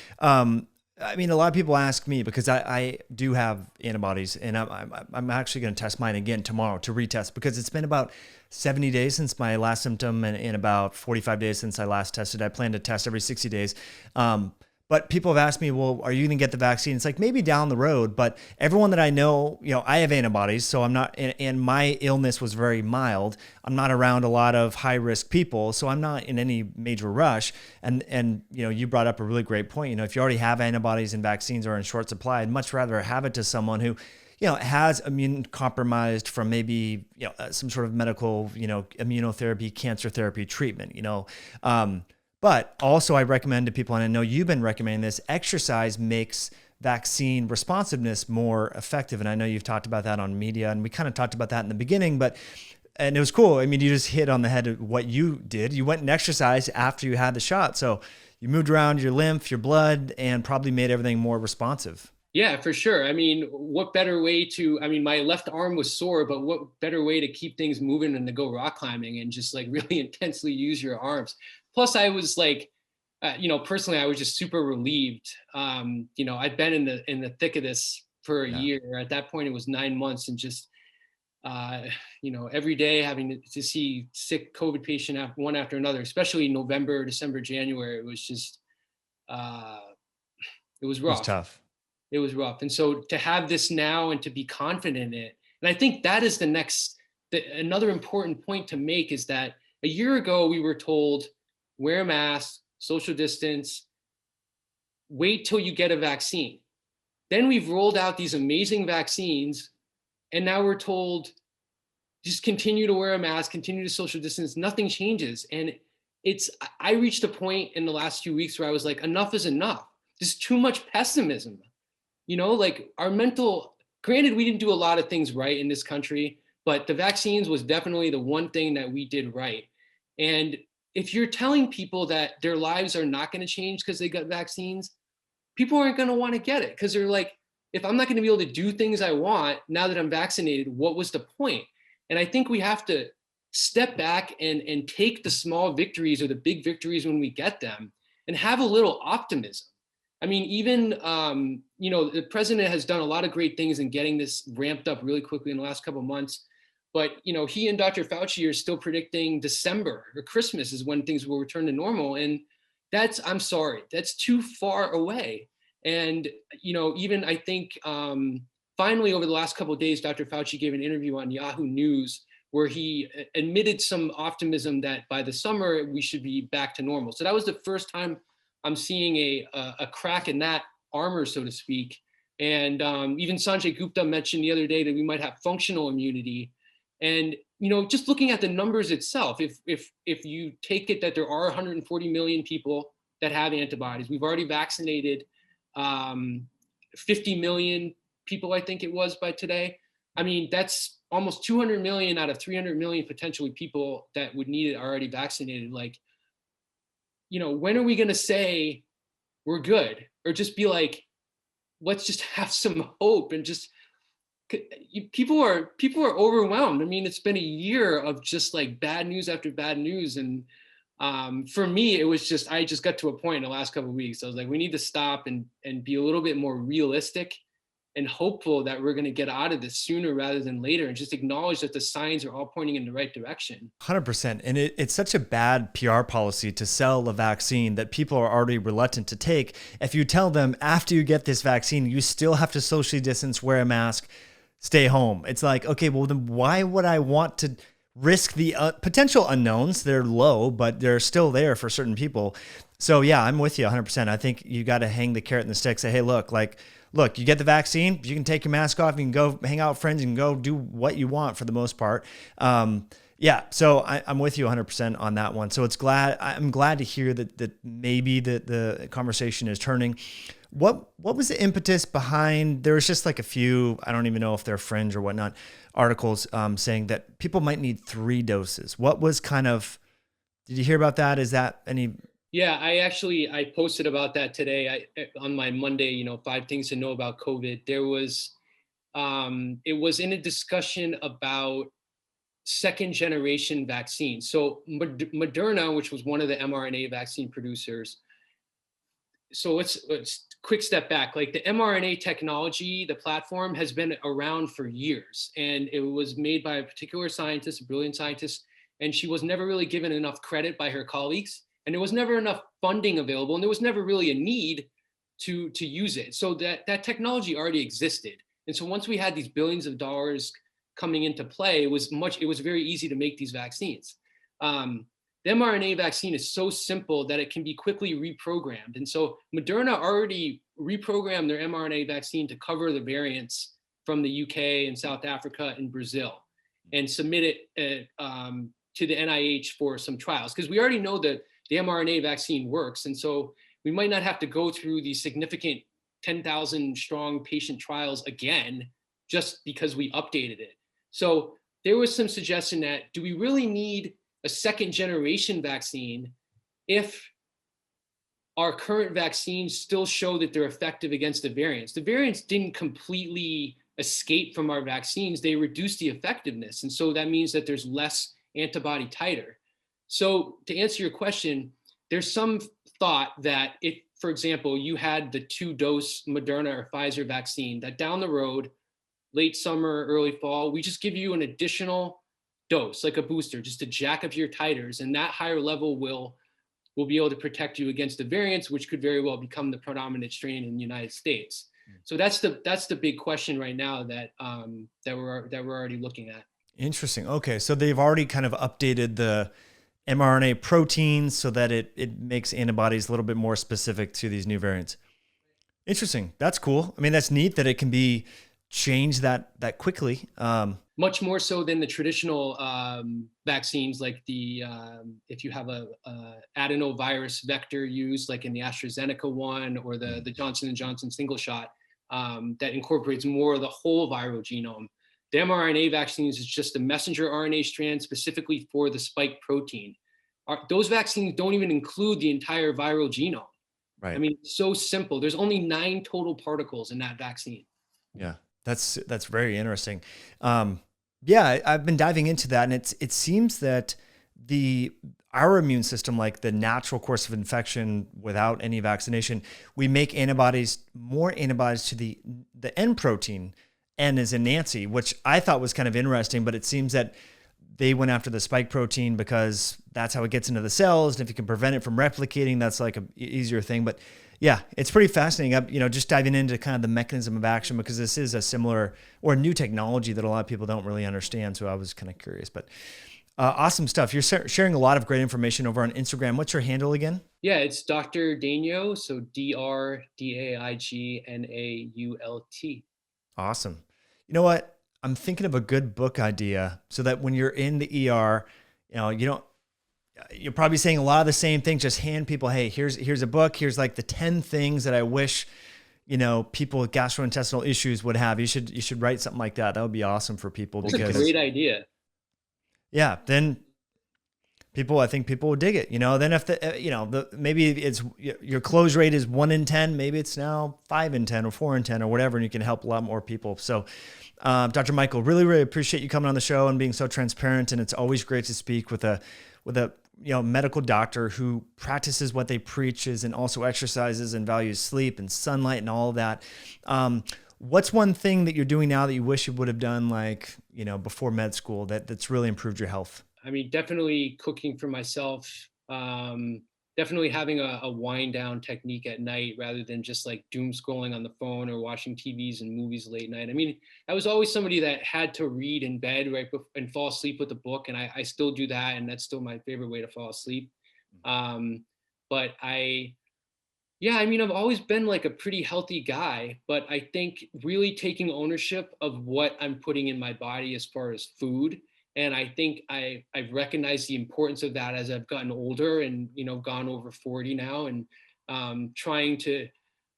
I mean, a lot of people ask me because I do have antibodies, and I'm actually going to test mine again tomorrow to retest, because it's been about 70 days since my last symptom and about 45 days since I last tested. I plan to test every 60 days. But people have asked me, well, are you going to get the vaccine? It's like maybe down the road, but everyone that I know, I have antibodies, so I'm not, and my illness was very mild. I'm not around a lot of high risk people, so I'm not in any major rush. And you brought up a really great point. If you already have antibodies and vaccines are in short supply, I'd much rather have it to someone who, has immune compromised from maybe, some sort of medical, immunotherapy, cancer therapy treatment, But also I recommend to people, and I know you've been recommending this, exercise makes vaccine responsiveness more effective. And I know you've talked about that on media, and we kind of talked about that in the beginning, and it was cool. I mean, you just hit on the head of what you did. You went and exercised after you had the shot. So you moved around your lymph, your blood, and probably made everything more responsive. Yeah, for sure. I mean, what better way my left arm was sore, but what better way to keep things moving than to go rock climbing and just like really intensely use your arms. Plus I was like, personally, I was just super relieved. I'd been in the thick of this for a year. At that point, it was 9 months, and just, every day having to see sick COVID patient one after another, especially November, December, January. It was just, it was rough. It was tough. It was rough. And so to have this now and to be confident in it, and I think that is another important point to make, is that a year ago we were told, wear a mask, social distance, wait till you get a vaccine. Then we've rolled out these amazing vaccines, and now we're told, just continue to wear a mask, continue to social distance, nothing changes. And I reached a point in the last few weeks where I was like, enough is enough. There's too much pessimism. Like granted, we didn't do a lot of things right in this country, but the vaccines was definitely the one thing that we did right. And if you're telling people that their lives are not going to change because they got vaccines, people aren't going to want to get it, because they're like, if I'm not going to be able to do things I want now that I'm vaccinated, what was the point? And I think we have to step back and take the small victories or the big victories when we get them and have a little optimism. I mean, even, the president has done a lot of great things in getting this ramped up really quickly in the last couple of months. But, he and Dr. Fauci are still predicting December or Christmas is when things will return to normal. And I'm sorry, that's too far away. And, even I think finally over the last couple of days, Dr. Fauci gave an interview on Yahoo News where he admitted some optimism that by the summer we should be back to normal. So that was the first time I'm seeing a crack in that armor, so to speak. And even Sanjay Gupta mentioned the other day that we might have functional immunity. And just looking at the numbers itself, if you take it that there are 140 million people that have antibodies, we've already vaccinated 50 million people, I think it was by today. I mean, that's almost 200 million out of 300 million potentially people that would need it already vaccinated. Like, when are we going to say we're good, or just be like, let's just have some hope and just People are overwhelmed. I mean, it's been a year of just like bad news after bad news, and for me, it was just I just got to a point in the last couple of weeks. I was like, we need to stop and be a little bit more realistic and hopeful that we're going to get out of this sooner rather than later, and just acknowledge that the signs are all pointing in the right direction. 100%. And it's such a bad PR policy to sell a vaccine that people are already reluctant to take. If you tell them after you get this vaccine, you still have to socially distance, wear a mask, stay home. It's like, okay, well then why would I want to risk the potential unknowns? They're low, but they're still there for certain people. So yeah, I'm with you 100%. I think you got to hang the carrot and the stick. Say, hey, look, you get the vaccine, you can take your mask off, you can go hang out with friends, you can go do what you want for the most part. Yeah, so I'm with you 100% on that one. So I'm glad to hear that maybe the conversation is turning. What was the impetus behind, there was just like a few, I don't even know if they're fringe or whatnot, articles saying that people might need 3 doses. What was did you hear about that? Is that any? Yeah, I posted about that today on my Monday, 5 things to know about COVID. There was, it was in a discussion about second generation vaccines. So Moderna, which was one of the mRNA vaccine producers. So let's quick step back. Like the mRNA technology, the platform has been around for years, and it was made by a particular scientist, a brilliant scientist, and she was never really given enough credit by her colleagues. And there was never enough funding available, and there was never really a need to use it. So that technology already existed. And so once we had these billions of dollars coming into play, it was very easy to make these vaccines. The mRNA vaccine is so simple that it can be quickly reprogrammed. And so Moderna already reprogrammed their mRNA vaccine to cover the variants from the UK and South Africa and Brazil, and submit it to the NIH for some trials, because we already know that the mRNA vaccine works. And so we might not have to go through these significant 10,000 strong patient trials again, just because we updated it. So there was some suggestion that, do we really need a second generation vaccine if our current vaccines still show that they're effective against the variants? The variants didn't completely escape from our vaccines, they reduced the effectiveness. And so that means that there's less antibody titer. So to answer your question, there's some thought that if, for example, you had the 2-dose Moderna or Pfizer vaccine, that down the road, late summer, early fall, we just give you an additional dose, like a booster, just to jack up your titers, and that higher level will be able to protect you against the variants, which could very well become the predominant strain in the United States. So that's the big question right now that we're already looking at. Interesting. Okay, so they've already kind of updated the mRNA proteins so that it makes antibodies a little bit more specific to these new variants. Interesting. That's cool. I mean, that's neat that it can be changed that quickly. Much more so than the traditional vaccines, like if you have a adenovirus vector used, like in the AstraZeneca one, or the Johnson & Johnson single shot that incorporates more of the whole viral genome. The mRNA vaccines is just a messenger RNA strand specifically for the spike protein. Those vaccines don't even include the entire viral genome. Right. I mean, it's so simple. There's only 9 total particles in that vaccine. Yeah, that's very interesting. Yeah, I've been diving into that, and it seems that our immune system, like the natural course of infection without any vaccination, we make more antibodies to the N protein. N is in Nancy, which I thought was kind of interesting, but it seems that they went after the spike protein because that's how it gets into the cells. And if you can prevent it from replicating, that's like an easier thing. But yeah, it's pretty fascinating. Just diving into kind of the mechanism of action, because this is a similar or new technology that a lot of people don't really understand. So I was kind of curious, but awesome stuff. You're sharing a lot of great information over on Instagram. What's your handle again? Yeah, it's Dr. Daignault. So DrDaignault. Awesome. You know what? I'm thinking of a good book idea so that when you're in the ER, you're probably saying a lot of the same things. Just hand people, hey, here's a book. Here's like the 10 things that I wish, people with gastrointestinal issues would have. You should write something like that. That would be awesome for people. That's a great idea. Yeah. Then I think people will dig it, then if maybe it's your close rate is 1 in 10, maybe it's now 5 in 10 or 4 in 10 or whatever, and you can help a lot more people. So, Dr. Michael, really, really appreciate you coming on the show and being so transparent. And it's always great to speak with a medical doctor who practices what they preaches and also exercises and values sleep and sunlight and all of that. What's one thing that you're doing now that you wish you would have done, before med school that's really improved your health? I mean, definitely cooking for myself. Definitely having a wind down technique at night rather than just like doom scrolling on the phone or watching TVs and movies late night. I mean, I was always somebody that had to read in bed and fall asleep with a book, and I still do that, and that's still my favorite way to fall asleep. But yeah, I mean, I've always been like a pretty healthy guy, but I think really taking ownership of what I'm putting in my body as far as food. And I think I've recognized the importance of that as I've gotten older and, gone over 40 now, and trying to,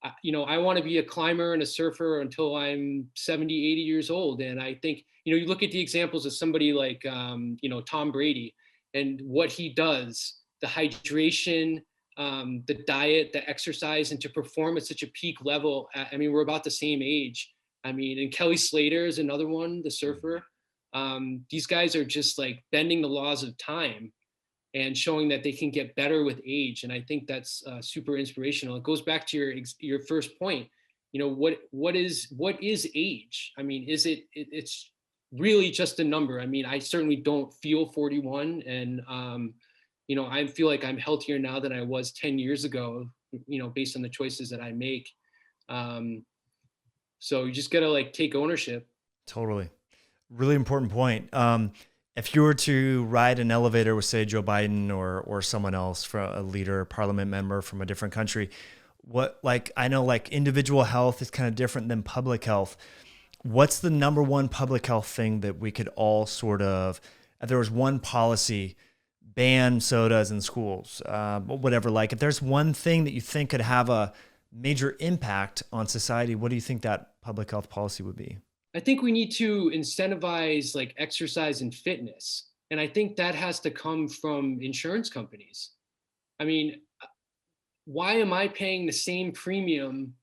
I want to be a climber and a surfer until I'm 70, 80 years old. And I think, you look at the examples of somebody like, Tom Brady and what he does, the hydration, the diet, the exercise, and to perform at such a peak level. I mean, we're about the same age. I mean, and Kelly Slater is another one, the surfer. These guys are just like bending the laws of time and showing that they can get better with age. And I think that's super inspirational. It goes back to your first point. What is age? I mean, it's really just a number. I mean, I certainly don't feel 41, and I feel like I'm healthier now than I was 10 years ago, based on the choices that I make. So you just got to like take ownership. Totally. Really important point. If you were to ride an elevator with, say, Joe Biden or someone else, for a leader, a parliament member from a different country, I know individual health is kind of different than public health. What's the number one public health thing that we could all if there was one policy, ban sodas in schools, whatever, if there's one thing that you think could have a major impact on society, what do you think that public health policy would be? I think we need to incentivize like exercise and fitness. And I think that has to come from insurance companies. I mean, why am I paying the same premium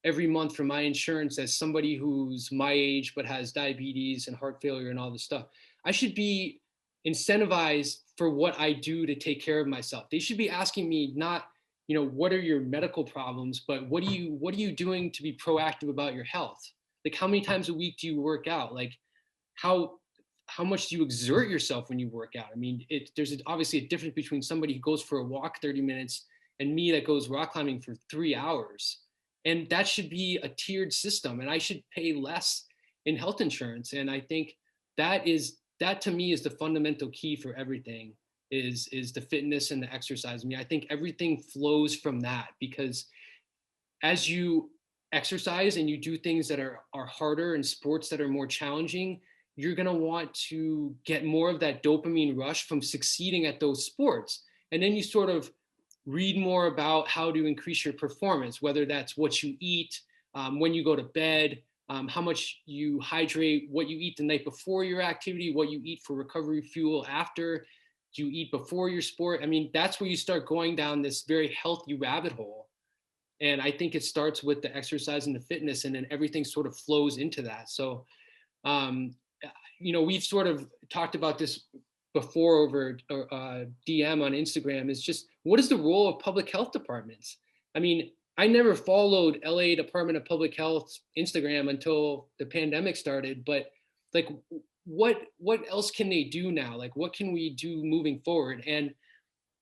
every month for my insurance as somebody who's my age but has diabetes and heart failure and all this stuff? I should be incentivized for what I do to take care of myself. They should be asking me not, what are your medical problems, but what are you doing to be proactive about your health? Like, how many times a week do you work out? Like, how much do you exert yourself when you work out? I mean, there's obviously a difference between somebody who goes for a walk 30 minutes and me that goes rock climbing for 3 hours. And that should be a tiered system, and I should pay less in health insurance. And I think that to me is the fundamental key for everything, is the fitness and the exercise. I mean, I think everything flows from that, because as you exercise and you do things that are harder and sports that are more challenging, you're going to want to get more of that dopamine rush from succeeding at those sports. And then you sort of read more about how to increase your performance, whether that's what you eat, when you go to bed, how much you hydrate, what you eat the night before your activity, what you eat for recovery fuel after. Do you eat before your sport? I mean, that's where you start going down this very healthy rabbit hole. And I think it starts with the exercise and the fitness, and then everything sort of flows into that. So, we've sort of talked about this before over DM on Instagram, is just, what is the role of public health departments? I mean, I never followed LA Department of Public Health Instagram until the pandemic started, but like, what else can they do now? Like, what can we do moving forward? And,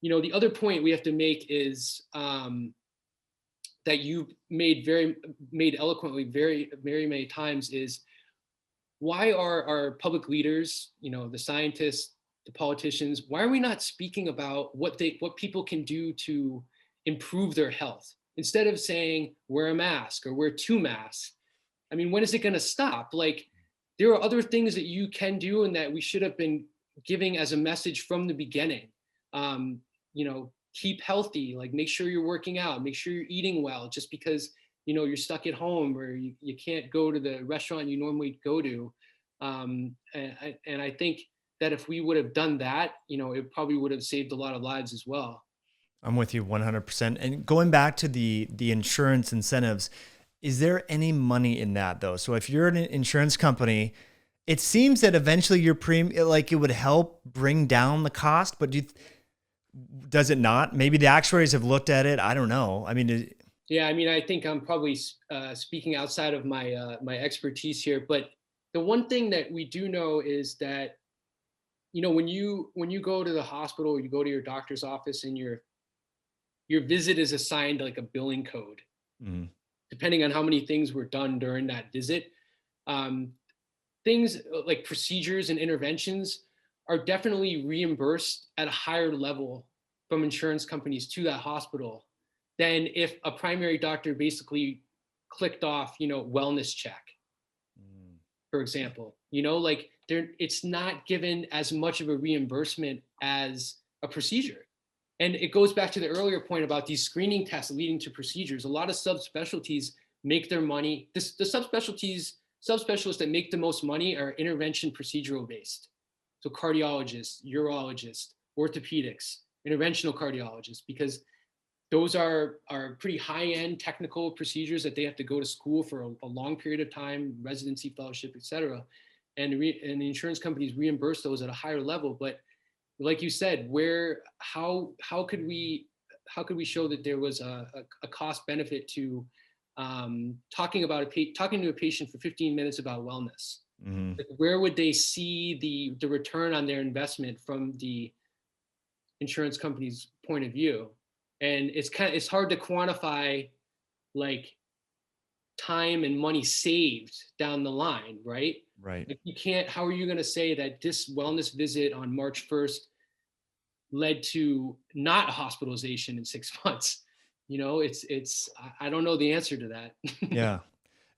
the other point we have to make is, that you made eloquently very, very many times, is why are our public leaders, the scientists, the politicians, why are we not speaking about what people can do to improve their health, instead of saying wear a mask or wear 2 masks? I mean, when is it going to stop? Like, there are other things that you can do and that we should have been giving as a message from the beginning. Keep healthy, like make sure you're working out, make sure you're eating well. Just because, you're stuck at home or you can't go to the restaurant you normally go to. And I think that if we would have done that, it probably would have saved a lot of lives as well. I'm with you 100%. And going back to the insurance incentives, is there any money in that though? So if you're an insurance company, it seems that eventually your it would help bring down the cost, but does it not? Maybe the actuaries have looked at it. I don't know. I mean, yeah, I mean, I think I'm probably speaking outside of my my expertise here, but the one thing that we do know is that, when you go to the hospital, you go to your doctor's office, and your visit is assigned like a billing code, depending on how many things were done during that visit. Things like procedures and interventions are definitely reimbursed at a higher level from insurance companies to that hospital than if a primary doctor basically clicked off, wellness check, for example. It's not given as much of a reimbursement as a procedure. And it goes back to the earlier point about these screening tests leading to procedures. A lot of subspecialties make their money. The subspecialists that make the most money are intervention procedural based. So cardiologists, urologists, orthopedics, interventional cardiologists, because those are pretty high-end technical procedures that they have to go to school for a long period of time, residency, fellowship, et cetera. And the insurance companies reimburse those at a higher level. But like you said, how could we show that there was a cost benefit to talking to a patient for 15 minutes about wellness? Like, where would they see the return on their investment from the insurance company's point of view? And it's hard to quantify like time and money saved down the line, right? Right. Like, how are you going to say that this wellness visit on March 1st led to not a hospitalization in 6 months? I don't know the answer to that. Yeah.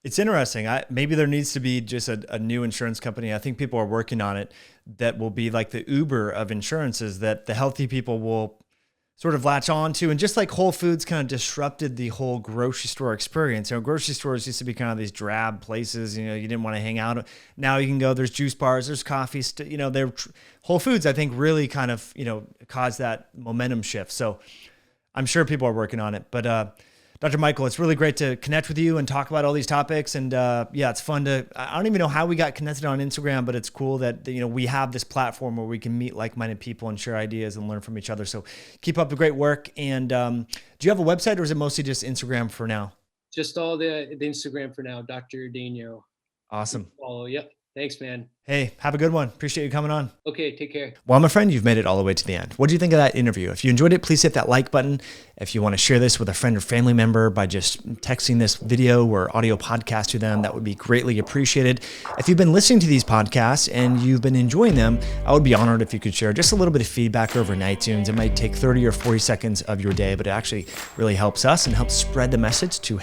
It's interesting. Maybe there needs to be just a new insurance company. I think people are working on it that will be like the Uber of insurances that the healthy people will sort of latch on to. And just like Whole Foods kind of disrupted the whole grocery store experience. Grocery stores used to be kind of these drab places, you didn't want to hang out. Now you can go, there's juice bars, there's coffee, Whole Foods, I think, really kind of, caused that momentum shift. So I'm sure people are working on it, but, Dr. Michael, it's really great to connect with you and talk about all these topics. And it's fun I don't even know how we got connected on Instagram, but it's cool that, we have this platform where we can meet like-minded people and share ideas and learn from each other. So keep up the great work. And do you have a website, or is it mostly just Instagram for now? Just all the Instagram for now, Dr. Daignault. Awesome. Follow. Yep. Thanks, man. Hey, have a good one. Appreciate you coming on. Okay, take care. Well, my friend, you've made it all the way to the end. What do you think of that interview? If you enjoyed it, please hit that like button. If you want to share this with a friend or family member by just texting this video or audio podcast to them, that would be greatly appreciated. If you've been listening to these podcasts and you've been enjoying them, I would be honored if you could share just a little bit of feedback over in iTunes. It might take 30 or 40 seconds of your day, but it actually really helps us and helps spread the message to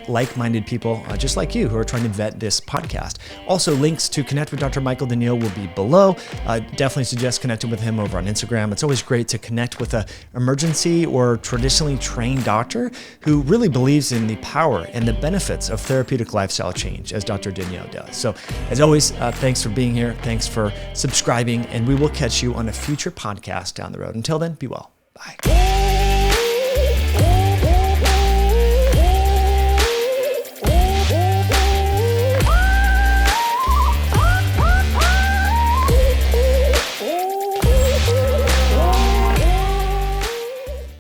like-minded people just like you who are trying to vet this podcast. Also, links to connect with Dr. Michael Daignault will be below. Definitely suggest connecting with him over on Instagram. It's always great to connect with an emergency or traditionally trained doctor who really believes in the power and the benefits of therapeutic lifestyle change, as Dr. Daignault does. So as always, thanks for being here. Thanks for subscribing, and we will catch you on a future podcast down the road. Until then, be well. Bye.